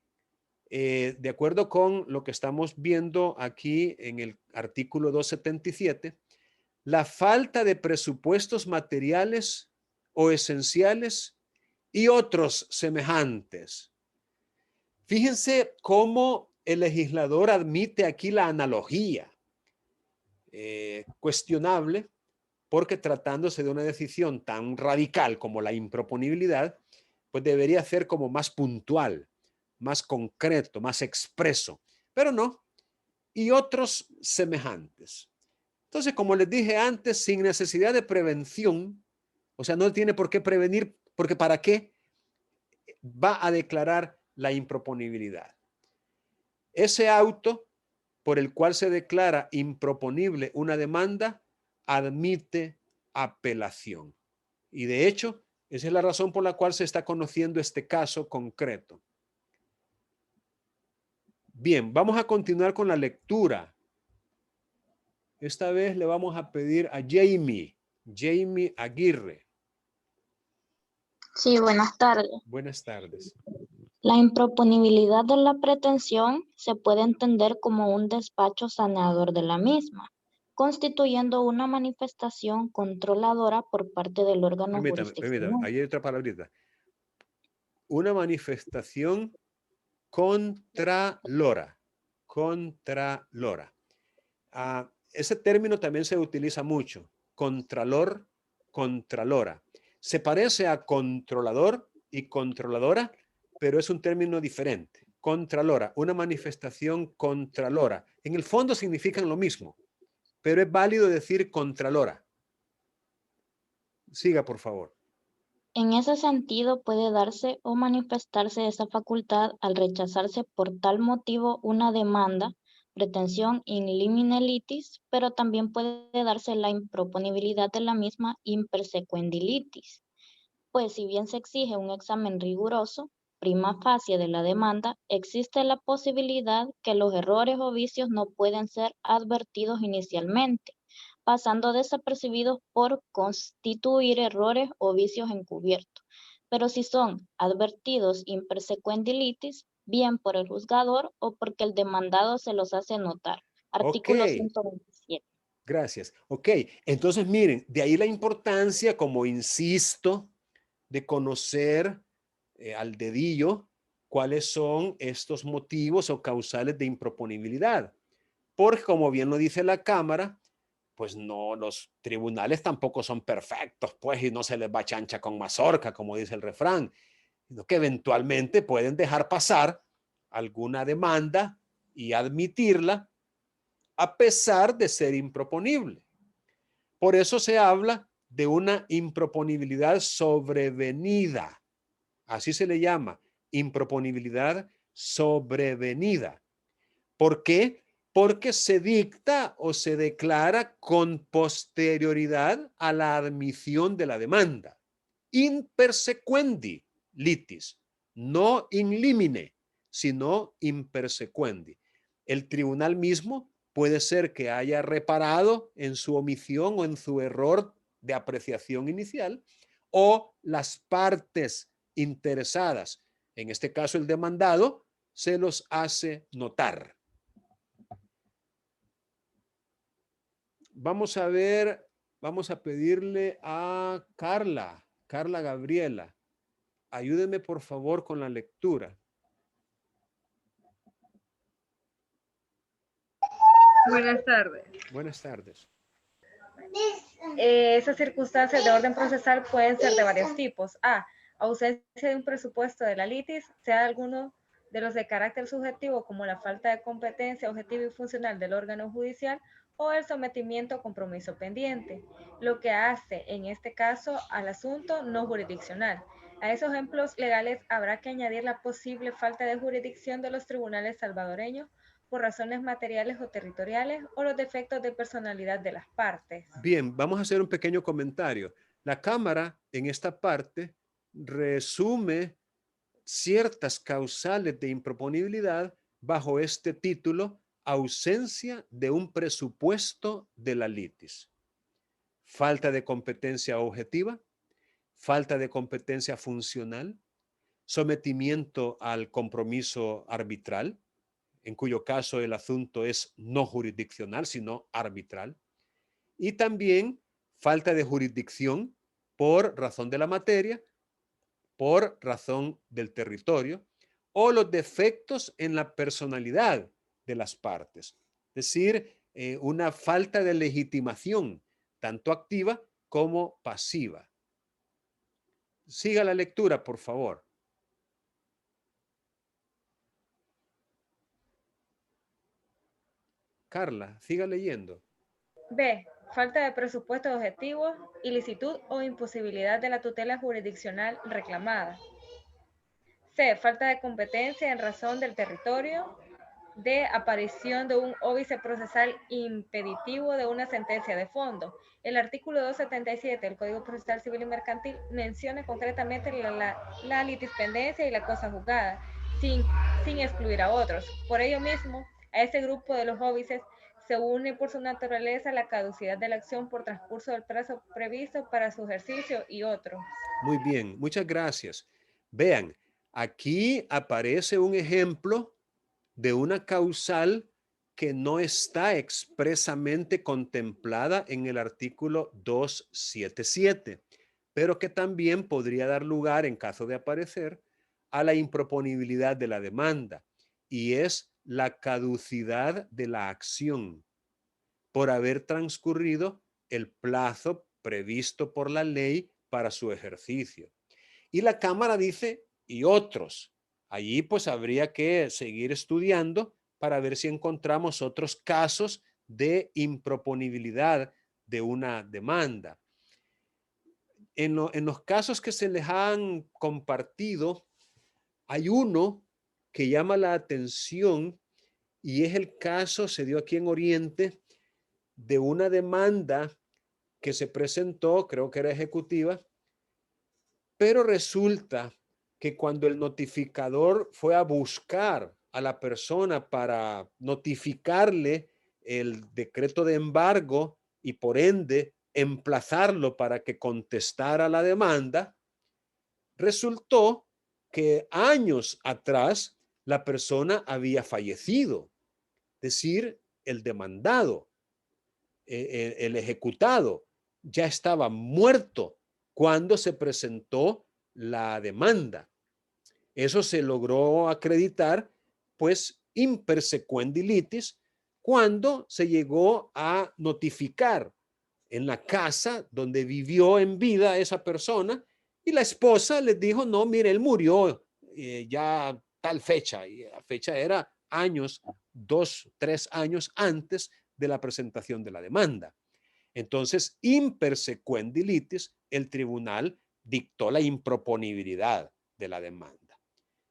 de acuerdo con lo que estamos viendo aquí en el artículo 277, la falta de presupuestos materiales o esenciales y otros semejantes. Fíjense cómo el legislador admite aquí la analogía, cuestionable, porque tratándose de una decisión tan radical como la improponibilidad, pues debería ser como más puntual, más concreto, más expreso, pero no, y otros semejantes. Entonces, como les dije antes, sin necesidad de prevención, o sea, no tiene por qué prevenir, porque ¿para qué va a declarar la improponibilidad? Ese auto por el cual se declara improponible una demanda admite apelación. Y de hecho, esa es la razón por la cual se está conociendo este caso concreto. Bien, vamos a continuar con la lectura. Esta vez le vamos a pedir a Jamie Aguirre. Sí, buenas tardes. Buenas tardes. La improponibilidad de la pretensión se puede entender como un despacho sanador de la misma, constituyendo una manifestación controladora por parte del órgano jurisdiccional. Ahí hay otra palabrita. Una manifestación contralora. Contralora. Ese término también se utiliza mucho. Contralor, contralora. Se parece a controlador y controladora, pero es un término diferente. Contralora, una manifestación contralora. En el fondo significan lo mismo, pero es válido decir contralora. Siga, por favor. En ese sentido puede darse o manifestarse esa facultad al rechazarse por tal motivo una demanda, pretensión in limine litis, pero también puede darse la improponibilidad de la misma in persequendi litis. Pues si bien se exige un examen riguroso, prima facie de la demanda, existe la posibilidad que los errores o vicios no pueden ser advertidos inicialmente, pasando desapercibidos por constituir errores o vicios encubiertos. Pero si son advertidos in persequendi litis, bien por el juzgador o porque el demandado se los hace notar. Artículo 127. Gracias. Ok, entonces miren, de ahí la importancia, como insisto, de conocer al dedillo cuáles son estos motivos o causales de improponibilidad. Porque como bien lo dice la Cámara, pues no, los tribunales tampoco son perfectos, pues, y no se les va chancha con mazorca, como dice el refrán, sino que eventualmente pueden dejar pasar alguna demanda y admitirla a pesar de ser improponible. Por eso se habla de una improponibilidad sobrevenida. Así se le llama, improponibilidad sobrevenida. ¿Por qué? Porque se dicta o se declara con posterioridad a la admisión de la demanda. In persequendi litis, no in limine, sino in persequendi. El tribunal mismo puede ser que haya reparado en su omisión o en su error de apreciación inicial, o las partes interesadas, en este caso el demandado, se los hace notar. Vamos a ver, vamos a pedirle a Carla Gabriela. Ayúdeme por favor con la lectura. Buenas tardes. Buenas tardes. Esas circunstancias de orden procesal pueden ser de varios tipos. A. Ausencia de un presupuesto de la litis, sea alguno de los de carácter subjetivo, como la falta de competencia objetiva y funcional del órgano judicial, o el sometimiento a compromiso pendiente, lo que hace en este caso al asunto no jurisdiccional. A esos ejemplos legales habrá que añadir la posible falta de jurisdicción de los tribunales salvadoreños por razones materiales o territoriales o los defectos de personalidad de las partes. Bien, vamos a hacer un pequeño comentario. La Cámara en esta parte resume ciertas causales de improponibilidad bajo este título: ausencia de un presupuesto de la litis, falta de competencia objetiva, falta de competencia funcional, sometimiento al compromiso arbitral, en cuyo caso el asunto es no jurisdiccional, sino arbitral, y también falta de jurisdicción por razón de la materia, por razón del territorio, o los defectos en la personalidad de las partes, es decir, una falta de legitimación, tanto activa como pasiva. Siga la lectura, por favor. Carla, siga leyendo. B. Falta de presupuesto objetivo, ilicitud o imposibilidad de la tutela jurisdiccional reclamada. C. Falta de competencia en razón del territorio. D. Aparición de un óbice procesal impeditivo de una sentencia de fondo. El artículo 277 del Código Procesal Civil y Mercantil menciona concretamente la litispendencia y la cosa juzgada, sin excluir a otros. Por ello mismo, a este grupo de los óbices se une por su naturaleza la caducidad de la acción por transcurso del plazo previsto para su ejercicio y otros. Muy bien, muchas gracias. Vean, aquí aparece un ejemplo de una causal que no está expresamente contemplada en el artículo 277, pero que también podría dar lugar, en caso de aparecer, a la improponibilidad de la demanda, y es la caducidad de la acción por haber transcurrido el plazo previsto por la ley para su ejercicio. Y la Cámara dice, y otros. Allí pues habría que seguir estudiando para ver si encontramos otros casos de improponibilidad de una demanda. En los casos que se les han compartido, hay uno que llama la atención, y es el caso, se dio aquí en Oriente, de una demanda que se presentó, creo que era ejecutiva, pero resulta que cuando el notificador fue a buscar a la persona para notificarle el decreto de embargo y por ende emplazarlo para que contestara la demanda, resultó que años atrás la persona había fallecido, es decir, el demandado, el ejecutado, ya estaba muerto cuando se presentó la demanda. Eso se logró acreditar, pues, imper sequendi litis, cuando se llegó a notificar en la casa donde vivió en vida esa persona, y la esposa les dijo, no, mire, él murió ya tal fecha, y la fecha era años, 2, 3 años antes de la presentación de la demanda. Entonces, imper sequendi litis, el tribunal dictó la improponibilidad de la demanda.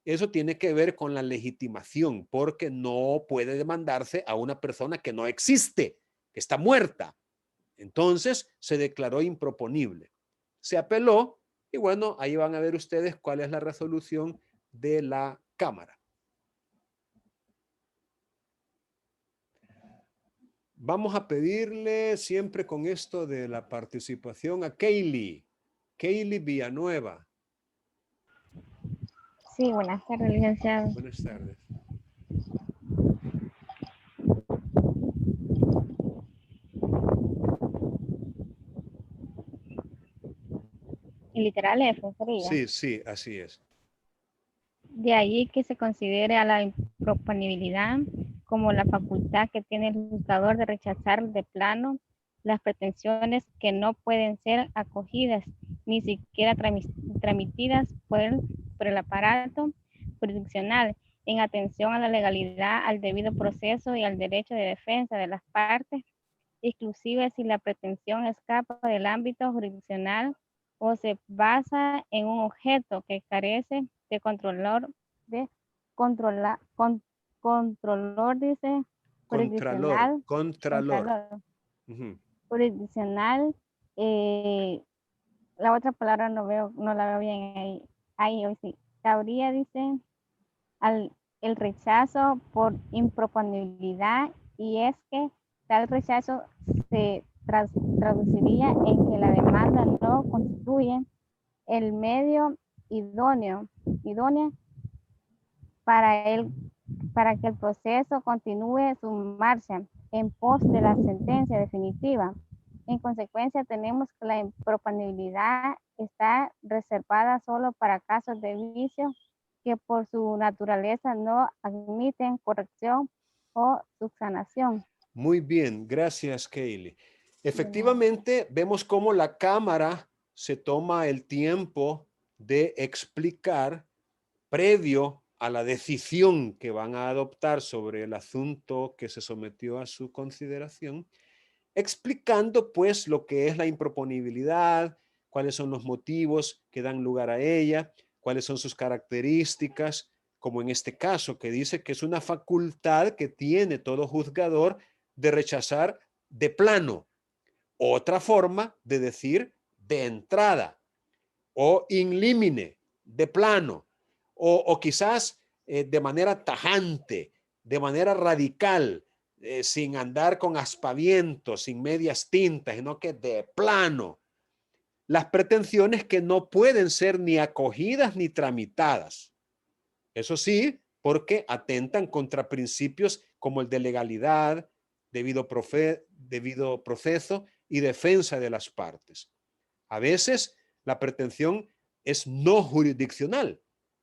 Eso tiene que ver con la legitimación, porque no puede demandarse a una persona que no existe, que está muerta. Entonces, se declaró improponible. Se apeló y bueno, ahí van a ver ustedes cuál es la resolución de la Cámara. Vamos a pedirle siempre con esto de la participación a Kaylee Villanueva. Sí, buenas tardes, licenciado. Buenas tardes. ¿Y literal F sería? Sí, sí, así es. De ahí que se considere a la improponibilidad como la facultad que tiene el juzgador de rechazar de plano las pretensiones que no pueden ser acogidas ni siquiera tramitidas por el aparato jurisdiccional en atención a la legalidad, al debido proceso y al derecho de defensa de las partes, inclusive si la pretensión escapa del ámbito jurisdiccional o se basa en un objeto que carece de controlor, dice, jurisdiccional, Contralor. Ujú. jurisdiccional, la otra palabra no la veo bien ahí hoy sí. Cabría, dice, el rechazo por improponibilidad, y es que tal rechazo se traduciría en que la demanda no constituye el medio idónea para que el proceso continúe su marcha en pos de la sentencia definitiva. En consecuencia, tenemos que la improponibilidad está reservada solo para casos de vicio que por su naturaleza no admiten corrección o subsanación. Muy bien, gracias, Kaylee. Efectivamente, vemos cómo la Cámara se toma el tiempo de explicar previo a la decisión que van a adoptar sobre el asunto que se sometió a su consideración, explicando pues lo que es la improponibilidad, cuáles son los motivos que dan lugar a ella, cuáles son sus características, como en este caso que dice que es una facultad que tiene todo juzgador de rechazar de plano. Otra forma de decir de entrada o in limine, de plano, o quizás de manera tajante, de manera radical, sin andar con aspavientos, sin medias tintas, sino que de plano. Las pretensiones que no pueden ser ni acogidas ni tramitadas. Eso sí, porque atentan contra principios como el de legalidad, debido proceso y defensa de las partes. A veces la pretensión es no jurisdiccional,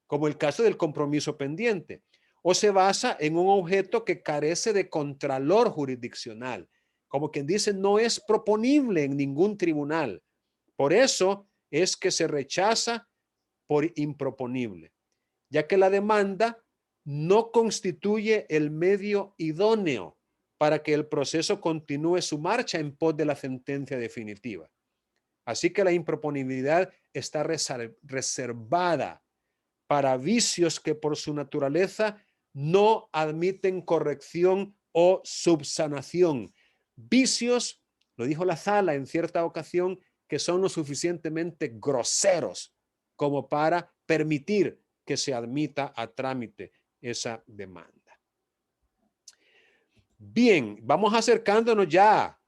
como el caso del compromiso pendiente, o se basa en un objeto que carece de contralor jurisdiccional, como quien dice no es proponible en ningún tribunal. Por eso es que se rechaza por improponible, ya que la demanda no constituye el medio idóneo para que el proceso continúe su marcha en pos de la sentencia definitiva. Así que la improponibilidad está reservada para vicios que por su naturaleza no admiten corrección o subsanación. Vicios, lo dijo la sala en cierta ocasión, que son lo suficientemente groseros como para permitir que se admita a trámite esa demanda. Bien, vamos acercándonos ya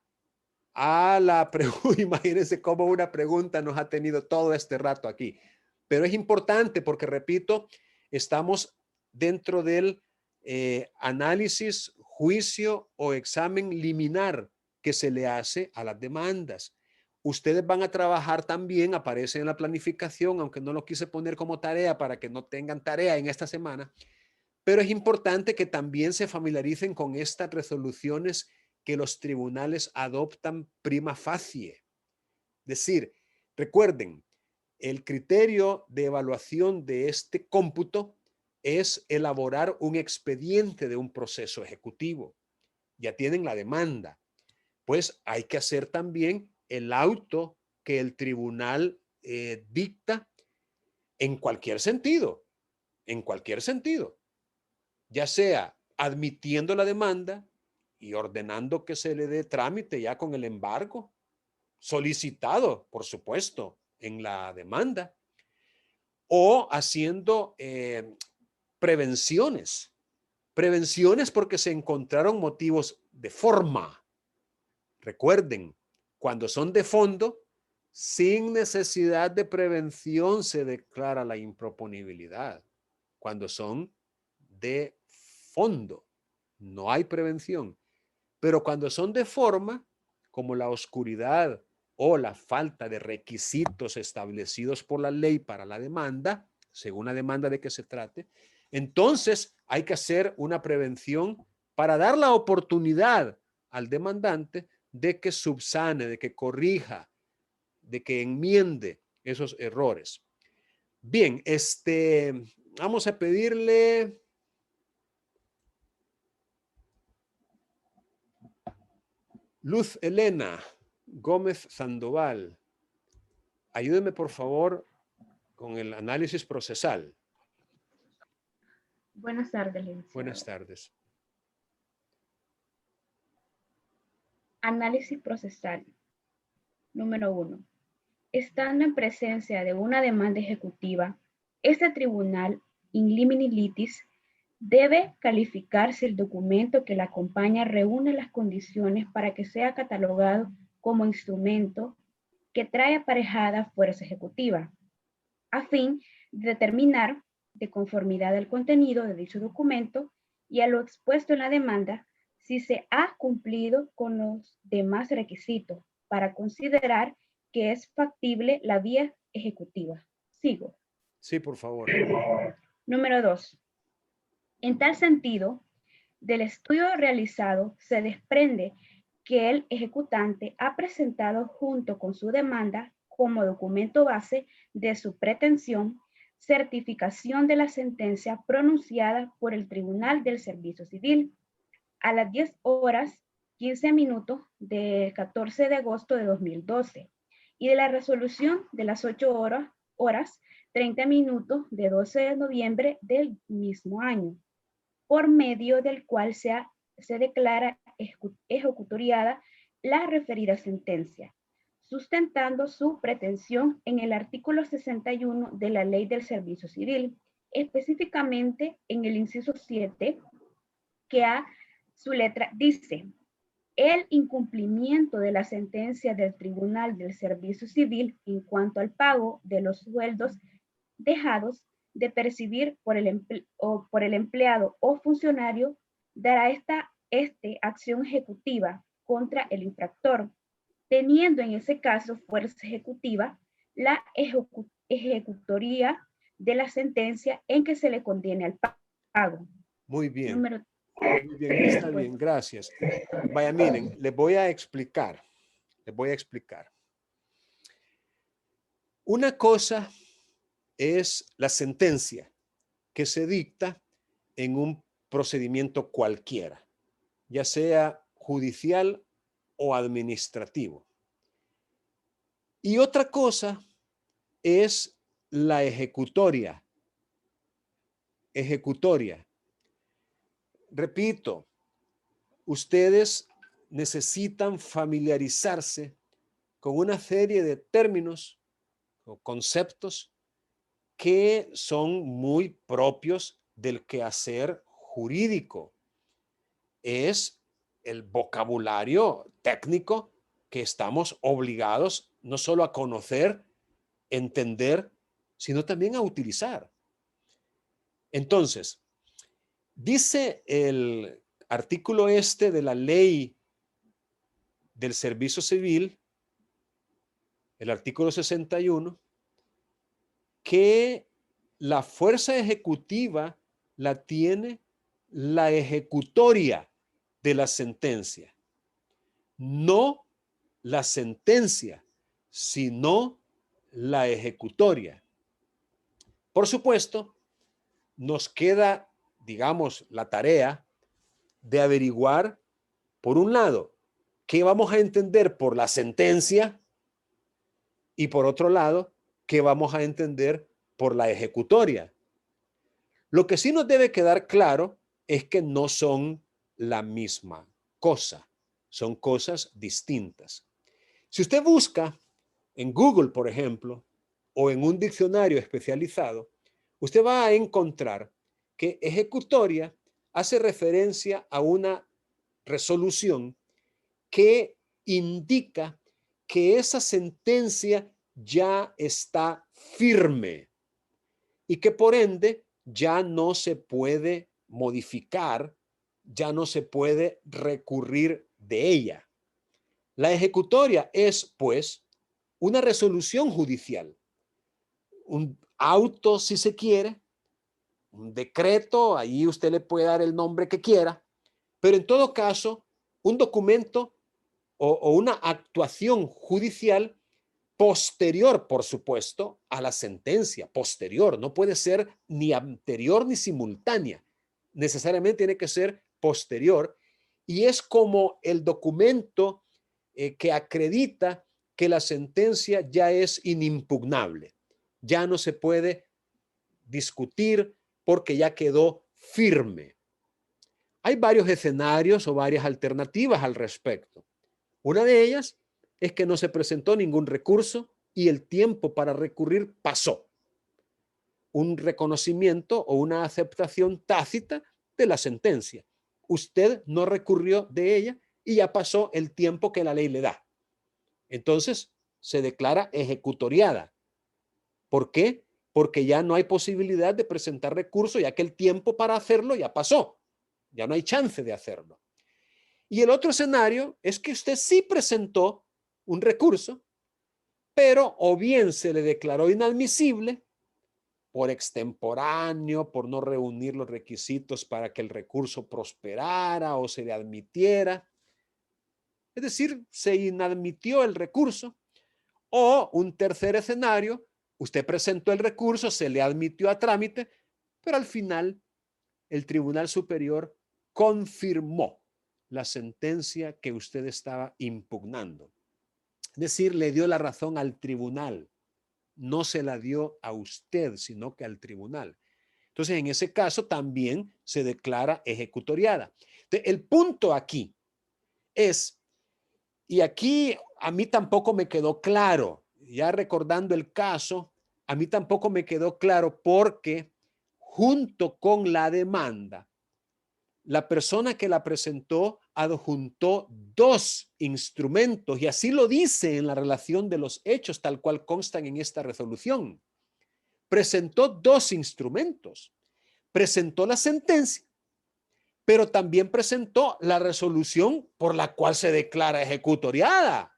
a la pregunta. Imagínense cómo una pregunta nos ha tenido todo este rato aquí. Pero es importante porque, repito, estamos dentro del análisis, juicio o examen liminar que se le hace a las demandas. Ustedes van a trabajar también, aparece en la planificación, aunque no lo quise poner como tarea para que no tengan tarea en esta semana, pero es importante que también se familiaricen con estas resoluciones que los tribunales adoptan prima facie. Es decir, recuerden, el criterio de evaluación de este cómputo es elaborar un expediente de un proceso ejecutivo. Ya tienen la demanda. Pues hay que hacer también el auto que el tribunal dicta en cualquier sentido, ya sea admitiendo la demanda y ordenando que se le dé trámite ya con el embargo, solicitado, por supuesto, en la demanda, o haciendo prevenciones porque se encontraron motivos de forma. Recuerden, cuando son de fondo, sin necesidad de prevención se declara la improponibilidad. Cuando son de fondo, no hay prevención. Pero cuando son de forma, como la oscuridad o la falta de requisitos establecidos por la ley para la demanda, según la demanda de que se trate, entonces hay que hacer una prevención para dar la oportunidad al demandante de que subsane, de que corrija, de que enmiende esos errores. Bien, vamos a pedirle Luz Elena Gómez Sandoval. Ayúdeme, por favor, con el análisis procesal. Buenas tardes, licenciado. Buenas tardes. Análisis procesal. Número 1. Estando en presencia de una demanda ejecutiva, este tribunal in limine litis debe calificar si el documento que la acompaña reúne las condiciones para que sea catalogado como instrumento que trae aparejada fuerza ejecutiva, a fin de determinar, de conformidad al contenido de dicho documento y a lo expuesto en la demanda, si se ha cumplido con los demás requisitos para considerar que es factible la vía ejecutiva. Sigo. Sí, por favor. Número 2. En tal sentido, del estudio realizado se desprende que el ejecutante ha presentado junto con su demanda como documento base de su pretensión certificación de la sentencia pronunciada por el Tribunal del Servicio Civil a las 10 horas 15 minutos del 14 de agosto de 2012 y de la resolución de las 8 horas 30 minutos de 12 de noviembre del mismo año, por medio del cual se declara ejecutoriada la referida sentencia, sustentando su pretensión en el artículo 61 de la Ley del Servicio Civil, específicamente en el inciso 7, que a su letra dice: el incumplimiento de la sentencia del Tribunal del Servicio Civil en cuanto al pago de los sueldos dejados de percibir por el empleado o funcionario dará esta acción ejecutiva contra el infractor, teniendo en ese caso fuerza ejecutiva la ejecutoría de la sentencia en que se le condene al pago. Muy bien. Muy bien, está bien, gracias. Vaya, miren, les voy a explicar. Una cosa es la sentencia que se dicta en un procedimiento cualquiera, ya sea judicial o administrativo. Y otra cosa es la ejecutoria. Repito, ustedes necesitan familiarizarse con una serie de términos o conceptos que son muy propios del quehacer jurídico. Es el vocabulario técnico que estamos obligados no solo a conocer, entender, sino también a utilizar. Entonces, dice el artículo de la Ley del Servicio Civil, el artículo 61, que la fuerza ejecutiva la tiene la ejecutoria de la sentencia. No la sentencia, sino la ejecutoria. Por supuesto, nos queda, digamos, la tarea de averiguar, por un lado, qué vamos a entender por la sentencia y por otro lado, qué vamos a entender por la ejecutoria. Lo que sí nos debe quedar claro es que no son la misma cosa, son cosas distintas. Si usted busca en Google, por ejemplo, o en un diccionario especializado, usted va a encontrar que ejecutoria hace referencia a una resolución que indica que esa sentencia ya está firme y que por ende ya no se puede modificar, ya no se puede recurrir de ella. La ejecutoria es, pues, una resolución judicial, un auto si se quiere, un decreto, ahí usted le puede dar el nombre que quiera, pero en todo caso, un documento o una actuación judicial posterior, por supuesto, a la sentencia, posterior. No puede ser ni anterior ni simultánea. Necesariamente tiene que ser posterior. Y es como el documento que acredita que la sentencia ya es inimpugnable. Ya no se puede discutir porque ya quedó firme. Hay varios escenarios o varias alternativas al respecto. Una de ellas es que no se presentó ningún recurso y el tiempo para recurrir pasó. Un reconocimiento o una aceptación tácita de la sentencia. Usted no recurrió de ella y ya pasó el tiempo que la ley le da. Entonces se declara ejecutoriada. ¿Por qué? Porque ya no hay posibilidad de presentar recurso, ya que el tiempo para hacerlo ya pasó. Ya no hay chance de hacerlo. Y el otro escenario es que usted sí presentó un recurso, pero o bien se le declaró inadmisible por extemporáneo, por no reunir los requisitos para que el recurso prosperara o se le admitiera. Es decir, se inadmitió el recurso. O un tercer escenario, usted presentó el recurso, se le admitió a trámite, pero al final el Tribunal Superior confirmó la sentencia que usted estaba impugnando. Es decir, le dio la razón al tribunal. No se la dio a usted, sino que al tribunal. Entonces, en ese caso también se declara ejecutoriada. Entonces, el punto aquí es, y aquí a mí tampoco me quedó claro, ya recordando el caso, a mí tampoco me quedó claro porque junto con la demanda, la persona que la presentó adjuntó dos instrumentos y así lo dice en la relación de los hechos tal cual constan en esta resolución. Presentó dos instrumentos. Presentó la sentencia, pero también presentó la resolución por la cual se declara ejecutoriada.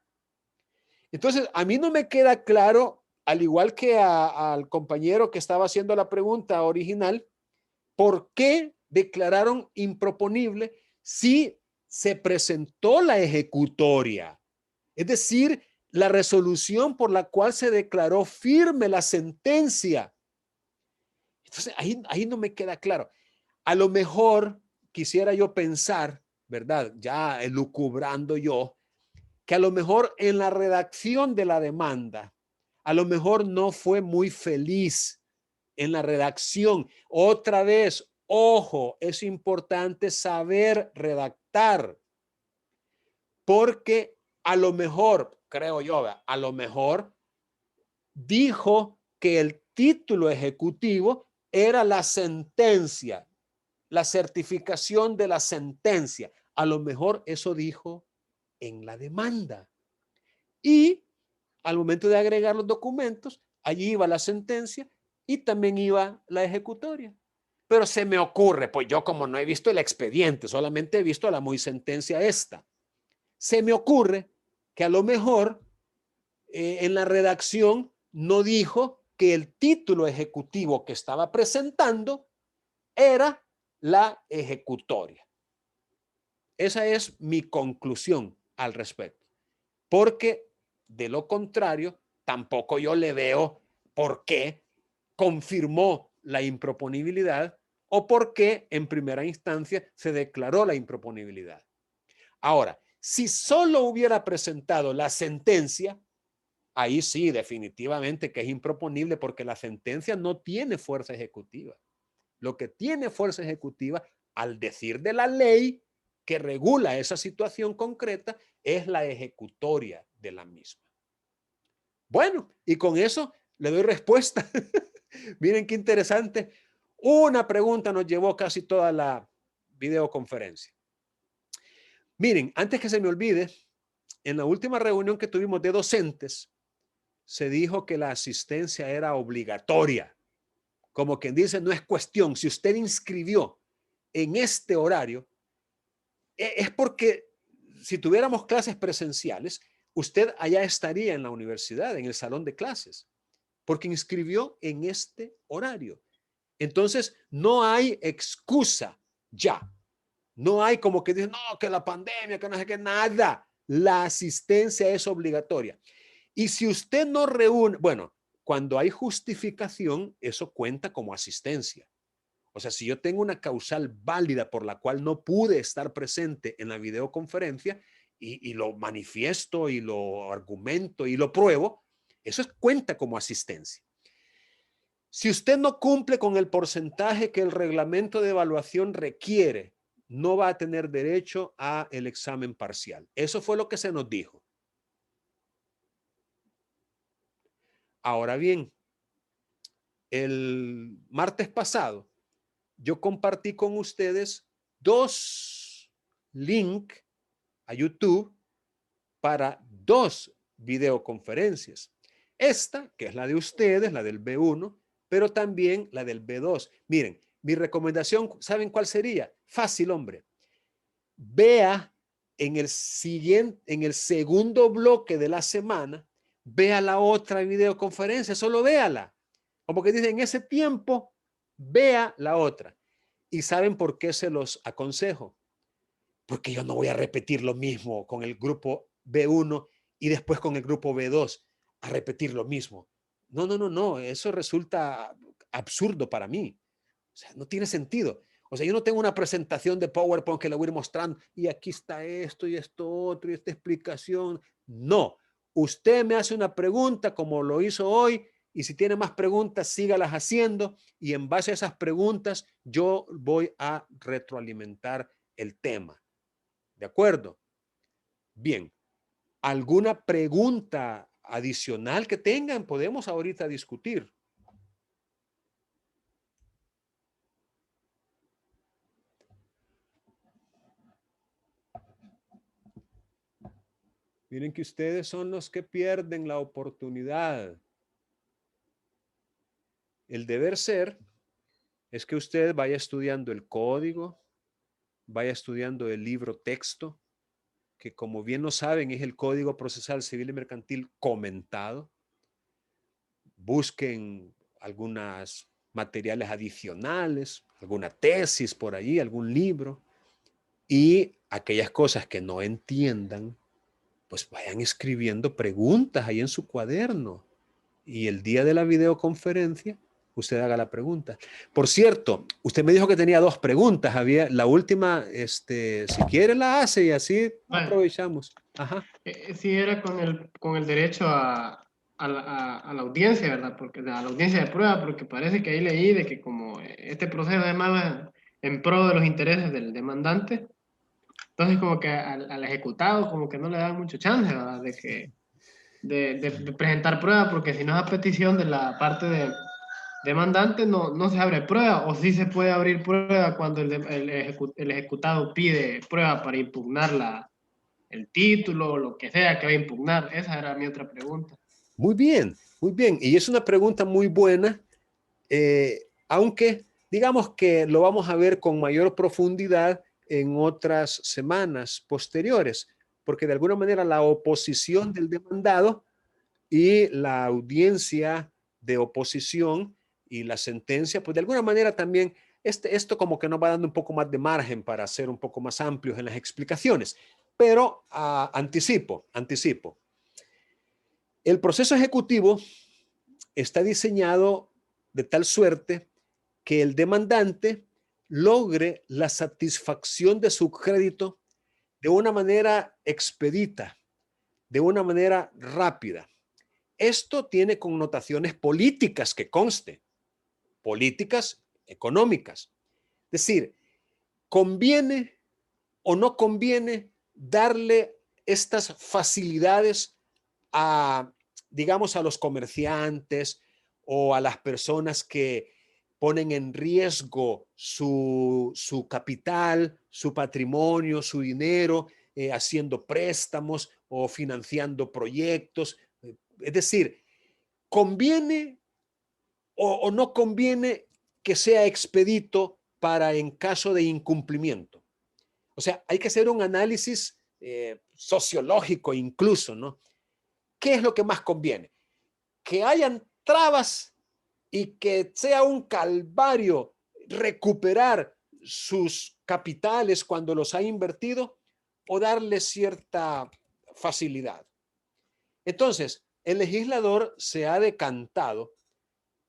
Entonces, a mí no me queda claro, al igual que al compañero que estaba haciendo la pregunta original, ¿por qué declararon improponible si se presentó la ejecutoria? Es decir, la resolución por la cual se declaró firme la sentencia. Entonces, ahí no me queda claro. A lo mejor quisiera yo pensar, ¿verdad? Ya elucubrando yo, que a lo mejor en la redacción de la demanda, a lo mejor no fue muy feliz en la redacción. Otra vez, ojo, es importante saber redactar, porque a lo mejor, creo yo, a lo mejor dijo que el título ejecutivo era la sentencia, la certificación de la sentencia. A lo mejor eso dijo en la demanda. Y al momento de agregar los documentos, allí iba la sentencia y también iba la ejecutoria. Pero se me ocurre, pues yo como no he visto el expediente, solamente he visto la muy sentencia esta. Se me ocurre que a lo mejor en la redacción no dijo que el título ejecutivo que estaba presentando era la ejecutoria. Esa es mi conclusión al respecto. Porque de lo contrario, tampoco yo le veo por qué confirmó la improponibilidad o por qué en primera instancia se declaró la improponibilidad. Ahora, si solo hubiera presentado la sentencia, ahí sí, definitivamente que es improponible porque la sentencia no tiene fuerza ejecutiva. Lo que tiene fuerza ejecutiva, al decir de la ley que regula esa situación concreta, es la ejecutoria de la misma. Bueno, y con eso le doy respuesta. Miren qué interesante. Una pregunta nos llevó casi toda la videoconferencia. Miren, antes que se me olvide, en la última reunión que tuvimos de docentes, se dijo que la asistencia era obligatoria. Como quien dice, no es cuestión. Si usted inscribió en este horario, es porque si tuviéramos clases presenciales, usted allá estaría en la universidad, en el salón de clases, porque inscribió en este horario. Entonces, no hay excusa ya. No hay como que dicen, no, que la pandemia, que no sé qué, nada. la asistencia es obligatoria. Y si usted no reúne, bueno, cuando hay justificación, eso cuenta como asistencia. O sea, si yo tengo una causal válida por la cual no pude estar presente en la videoconferencia y lo manifiesto y lo argumento y lo pruebo, eso cuenta como asistencia. Si usted no cumple con el porcentaje que el reglamento de evaluación requiere, no va a tener derecho a el examen parcial. Eso fue lo que se nos dijo. Ahora bien, el martes pasado yo compartí con ustedes 2 links a YouTube para 2 videoconferencias. Esta, que es la de ustedes, la del B1, pero también la del B2. Miren, mi recomendación, ¿saben cuál sería? Fácil, hombre. Vea en el segundo bloque de la semana, vea la otra videoconferencia, solo véala. Como que dicen, en ese tiempo, vea la otra. ¿Y saben por qué se los aconsejo? Porque yo no voy a repetir lo mismo con el grupo B1 y después con el grupo B2 a repetir lo mismo. No, no, no, no. Eso resulta absurdo para mí. O sea, no tiene sentido. O sea, yo no tengo una presentación de PowerPoint que le voy a ir mostrando y aquí está esto y esto otro y esta explicación. No. Usted me hace una pregunta como lo hizo hoy y si tiene más preguntas, sígalas haciendo y en base a esas preguntas yo voy a retroalimentar el tema. ¿De acuerdo? Bien. ¿Alguna pregunta adicional que tengan? Podemos ahorita discutir. Miren que ustedes son los que pierden la oportunidad. El deber ser es que usted vaya estudiando el código, vaya estudiando el libro texto, que como bien lo saben es el Código Procesal Civil y Mercantil comentado. Busquen algunos materiales adicionales, alguna tesis por ahí, algún libro. Y aquellas cosas que no entiendan, pues vayan escribiendo preguntas ahí en su cuaderno. Y el día de la videoconferencia, usted haga la pregunta. Por cierto, usted me dijo que tenía 2 preguntas. Había la última, si quiere la hace y así aprovechamos. Ajá. Sí, era con el derecho a la audiencia, ¿verdad? Porque a la audiencia de prueba, porque parece que ahí leí de que como este proceso es más en pro de los intereses del demandante, entonces como que al ejecutado como que no le dan mucho chance, ¿verdad? De presentar prueba, porque si no es a petición de la parte demandante, no se abre prueba, o sí se puede abrir prueba cuando el ejecutado pide prueba para impugnar el título, lo que sea que va a impugnar. Esa era mi otra pregunta. Muy bien, muy bien. Y es una pregunta muy buena, aunque digamos que lo vamos a ver con mayor profundidad en otras semanas posteriores, porque de alguna manera la oposición del demandado y la audiencia de oposición y la sentencia, pues de alguna manera también esto como que nos va dando un poco más de margen para ser un poco más amplios en las explicaciones. Pero anticipo. El proceso ejecutivo está diseñado de tal suerte que el demandante logre la satisfacción de su crédito de una manera expedita, de una manera rápida. Esto tiene connotaciones políticas, que conste, políticas económicas. Es decir, ¿conviene o no conviene darle estas facilidades a, digamos, a los comerciantes o a las personas que ponen en riesgo su capital, su patrimonio, su dinero, haciendo préstamos o financiando proyectos? Es decir, ¿conviene o no conviene que sea expedito para en caso de incumplimiento? O sea, hay que hacer un análisis sociológico incluso, ¿no? ¿Qué es lo que más conviene? Que hayan trabas y que sea un calvario recuperar sus capitales cuando los ha invertido, o darle cierta facilidad. Entonces, el legislador se ha decantado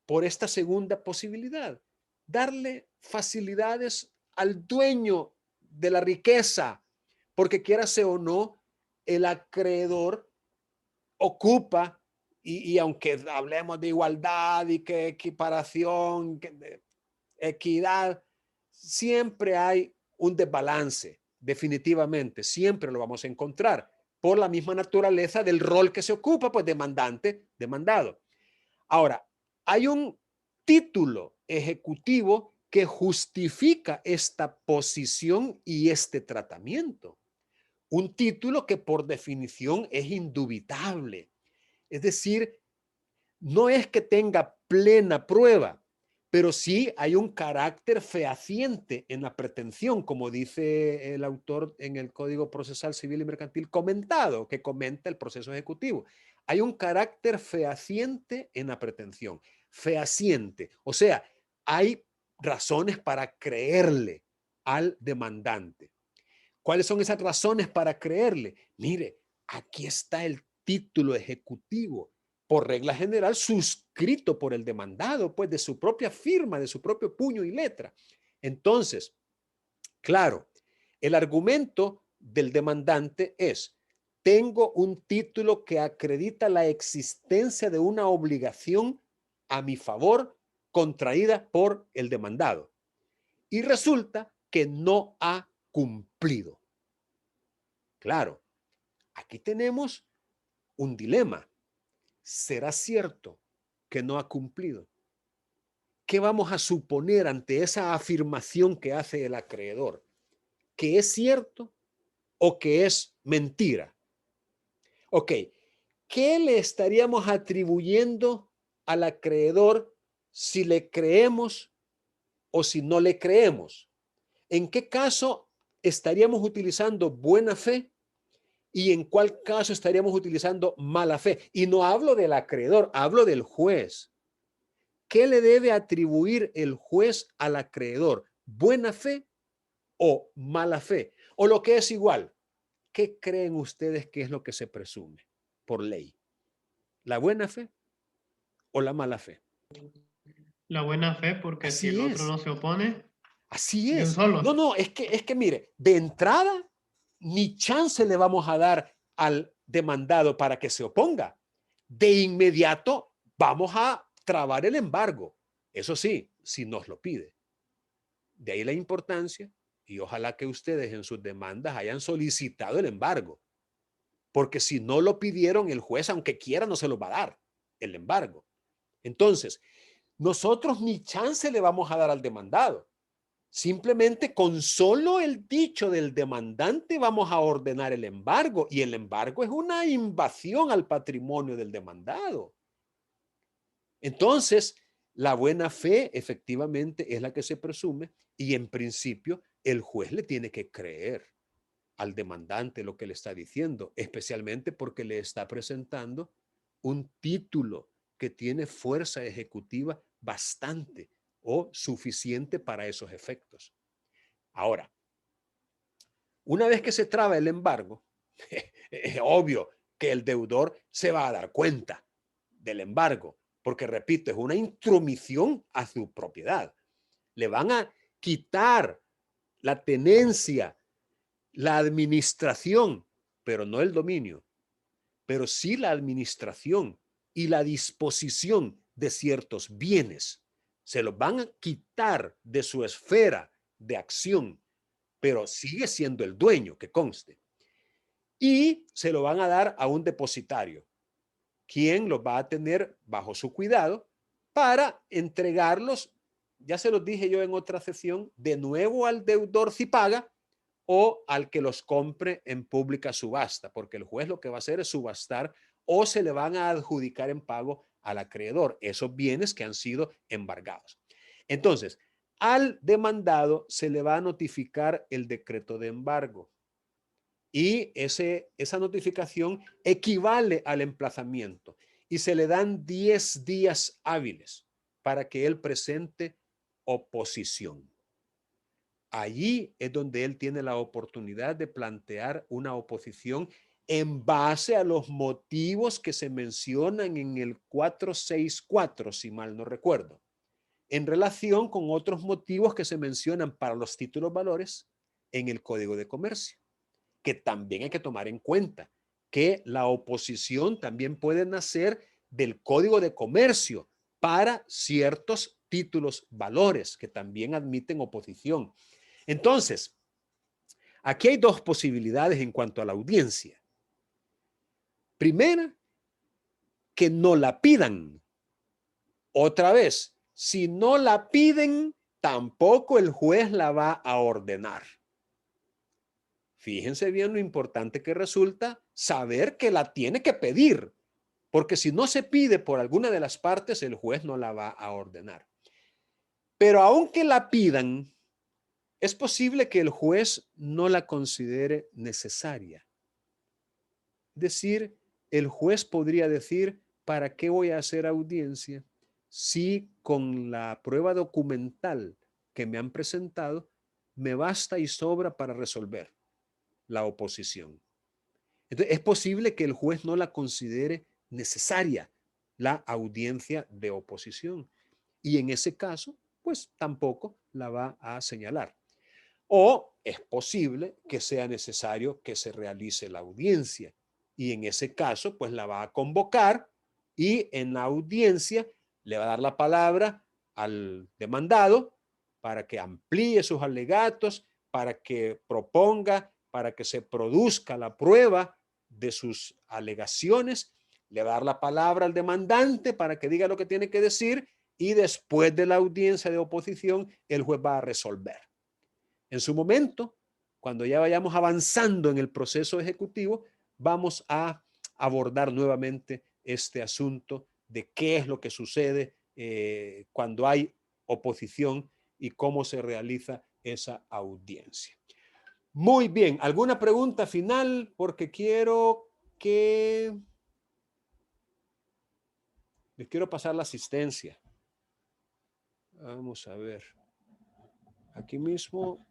por esta segunda posibilidad, darle facilidades al dueño de la riqueza, porque quiérase o no, el acreedor ocupa, y aunque hablemos de igualdad y que equiparación, que equidad, siempre hay un desbalance, definitivamente, siempre lo vamos a encontrar, por la misma naturaleza del rol que se ocupa, pues demandante, demandado. Ahora, hay un título ejecutivo que justifica esta posición y este tratamiento. Un título que por definición es indubitable. Es decir, no es que tenga plena prueba, pero sí hay un carácter fehaciente en la pretensión, como dice el autor en el Código Procesal Civil y Mercantil comentado, que comenta el proceso ejecutivo. Hay un carácter fehaciente en la pretensión. Fehaciente, o sea, hay razones para creerle al demandante. ¿Cuáles son esas razones para creerle? Mire, aquí está el título ejecutivo, por regla general suscrito por el demandado, pues de su propia firma, de su propio puño y letra. Entonces, claro, el argumento del demandante es: tengo un título que acredita la existencia de una obligación a mi favor contraída por el demandado. Y resulta que no ha cumplido. Claro, aquí tenemos un dilema. ¿Será cierto que no ha cumplido? ¿Qué vamos a suponer ante esa afirmación que hace el acreedor? ¿Que es cierto o que es mentira? Ok, ¿qué le estaríamos atribuyendo al acreedor si le creemos o si no le creemos? ¿En qué caso estaríamos utilizando buena fe y en cuál caso estaríamos utilizando mala fe? Y no hablo del acreedor, hablo del juez. ¿Qué le debe atribuir el juez al acreedor? ¿Buena fe o mala fe? O lo que es igual, ¿qué creen ustedes que es lo que se presume por ley? ¿La buena fe o la mala fe? La buena fe, porque si el otro no se opone, Así de un es. solo. No, es que mire, de entrada, ni chance le vamos a dar al demandado para que se oponga. De inmediato vamos a trabar el embargo. Eso sí, si nos lo pide. De ahí la importancia, y ojalá que ustedes en sus demandas hayan solicitado el embargo. Porque si no lo pidieron, el juez, aunque quiera, no se lo va a dar el embargo. Entonces, nosotros ni chance le vamos a dar al demandado. Simplemente con solo el dicho del demandante vamos a ordenar el embargo, y el embargo es una invasión al patrimonio del demandado. Entonces, la buena fe efectivamente es la que se presume, y en principio el juez le tiene que creer al demandante lo que le está diciendo, especialmente porque le está presentando un título que tiene fuerza ejecutiva bastante o suficiente para esos efectos. Ahora, una vez que se traba el embargo, es obvio que el deudor se va a dar cuenta del embargo, porque repito, es una intromisión a su propiedad. Le van a quitar la tenencia, la administración, pero no el dominio, pero sí la administración y la disposición de ciertos bienes. Se los van a quitar de su esfera de acción, pero sigue siendo el dueño, que conste. Y se lo van a dar a un depositario, quien los va a tener bajo su cuidado para entregarlos, ya se los dije yo en otra sesión, de nuevo al deudor si paga, o al que los compre en pública subasta, porque el juez lo que va a hacer es subastar, o se le van a adjudicar en pago al acreedor esos bienes que han sido embargados. Entonces, al demandado se le va a notificar el decreto de embargo, y esa notificación equivale al emplazamiento, y se le dan 10 días hábiles para que él presente oposición. Allí es donde él tiene la oportunidad de plantear una oposición en base a los motivos que se mencionan en el 464, si mal no recuerdo, en relación con otros motivos que se mencionan para los títulos valores en el Código de Comercio, que también hay que tomar en cuenta que la oposición también puede nacer del Código de Comercio para ciertos títulos valores que también admiten oposición. Entonces, aquí hay dos posibilidades en cuanto a la audiencia. Primera, que no la pidan. Otra vez, si no la piden, tampoco el juez la va a ordenar. Fíjense bien lo importante que resulta saber que la tiene que pedir, porque si no se pide por alguna de las partes, el juez no la va a ordenar. Pero aunque la pidan, es posible que el juez no la considere necesaria. Es decir, el juez podría decir, ¿para qué voy a hacer audiencia si con la prueba documental que me han presentado me basta y sobra para resolver la oposición? Entonces, es posible que el juez no la considere necesaria, la audiencia de oposición. Y en ese caso, pues tampoco la va a señalar. O es posible que sea necesario que se realice la audiencia. Y en ese caso, pues la va a convocar y en la audiencia le va a dar la palabra al demandado para que amplíe sus alegatos, para que proponga, para que se produzca la prueba de sus alegaciones. Le va a dar la palabra al demandante para que diga lo que tiene que decir y después de la audiencia de oposición, el juez va a resolver. En su momento, cuando ya vayamos avanzando en el proceso ejecutivo, vamos a abordar nuevamente este asunto de qué es lo que sucede cuando hay oposición y cómo se realiza esa audiencia. Muy bien, ¿alguna pregunta final? Porque les quiero pasar la asistencia. Vamos a ver. Aquí mismo.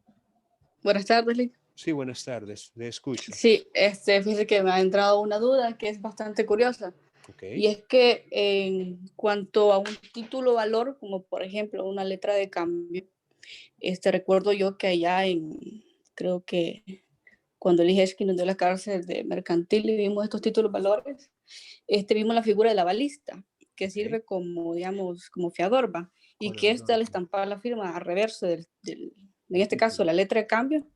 Buenas tardes, Lick. Sí, buenas tardes. Le escucho. Sí, fíjese que me ha entrado una duda que es bastante curiosa. Okay. Y es que en cuanto a un título valor, como por ejemplo una letra de cambio, recuerdo yo que allá creo que cuando el IGESCI nos dio la cárcel de mercantil y vimos estos títulos valores, vimos la figura de la balista, que sirve como, digamos, como fiador, ¿va? Y que al estampar la firma a reverso en este caso, la letra de cambio,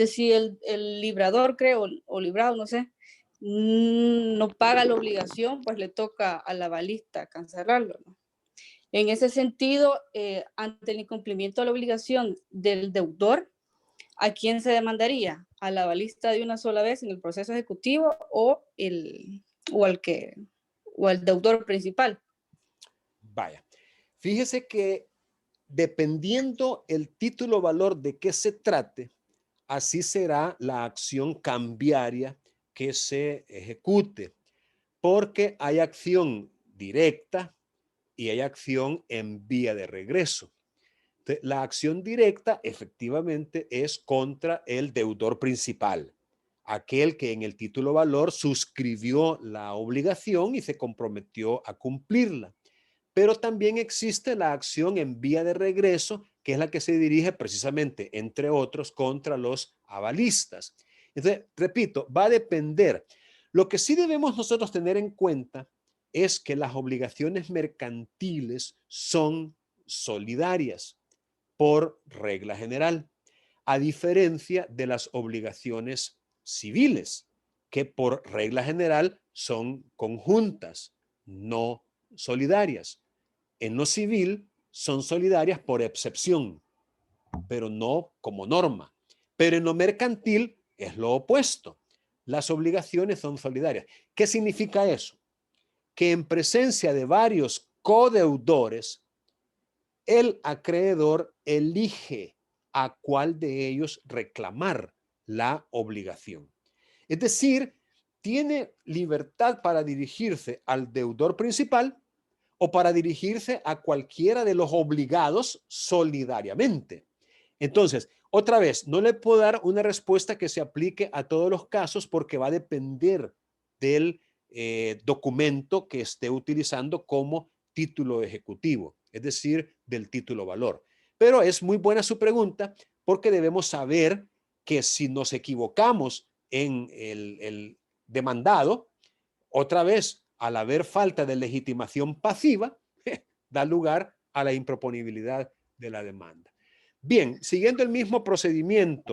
sí, el librador, creo, o librado, no sé, no paga la obligación, pues le toca a la balista cancelarlo, ¿no? En ese sentido, ante el incumplimiento de la obligación del deudor, ¿a quién se demandaría? ¿A la balista de una sola vez en el proceso ejecutivo o al deudor principal? Vaya, fíjese que dependiendo el título valor de qué se trate, así será la acción cambiaria que se ejecute, porque hay acción directa y hay acción en vía de regreso. Entonces, la acción directa efectivamente es contra el deudor principal, aquel que en el título valor suscribió la obligación y se comprometió a cumplirla. Pero también existe la acción en vía de regreso, que es la que se dirige precisamente, entre otros, contra los avalistas. Entonces, repito, va a depender. Lo que sí debemos nosotros tener en cuenta es que las obligaciones mercantiles son solidarias por regla general, a diferencia de las obligaciones civiles, que por regla general son conjuntas, no solidarias. En lo civil son solidarias por excepción, pero no como norma. Pero en lo mercantil es lo opuesto. Las obligaciones son solidarias. ¿Qué significa eso? Que en presencia de varios codeudores, el acreedor elige a cuál de ellos reclamar la obligación. Es decir, tiene libertad para dirigirse al deudor principal o para dirigirse a cualquiera de los obligados solidariamente. Entonces, Otra vez, no le puedo dar una respuesta que se aplique a todos los casos porque va a depender del documento que esté utilizando como título ejecutivo, es decir, del título valor. Pero es muy buena su pregunta porque debemos saber que si nos equivocamos en el demandado, otra vez, al haber falta de legitimación pasiva, da lugar a la improponibilidad de la demanda. Bien, siguiendo el mismo procedimiento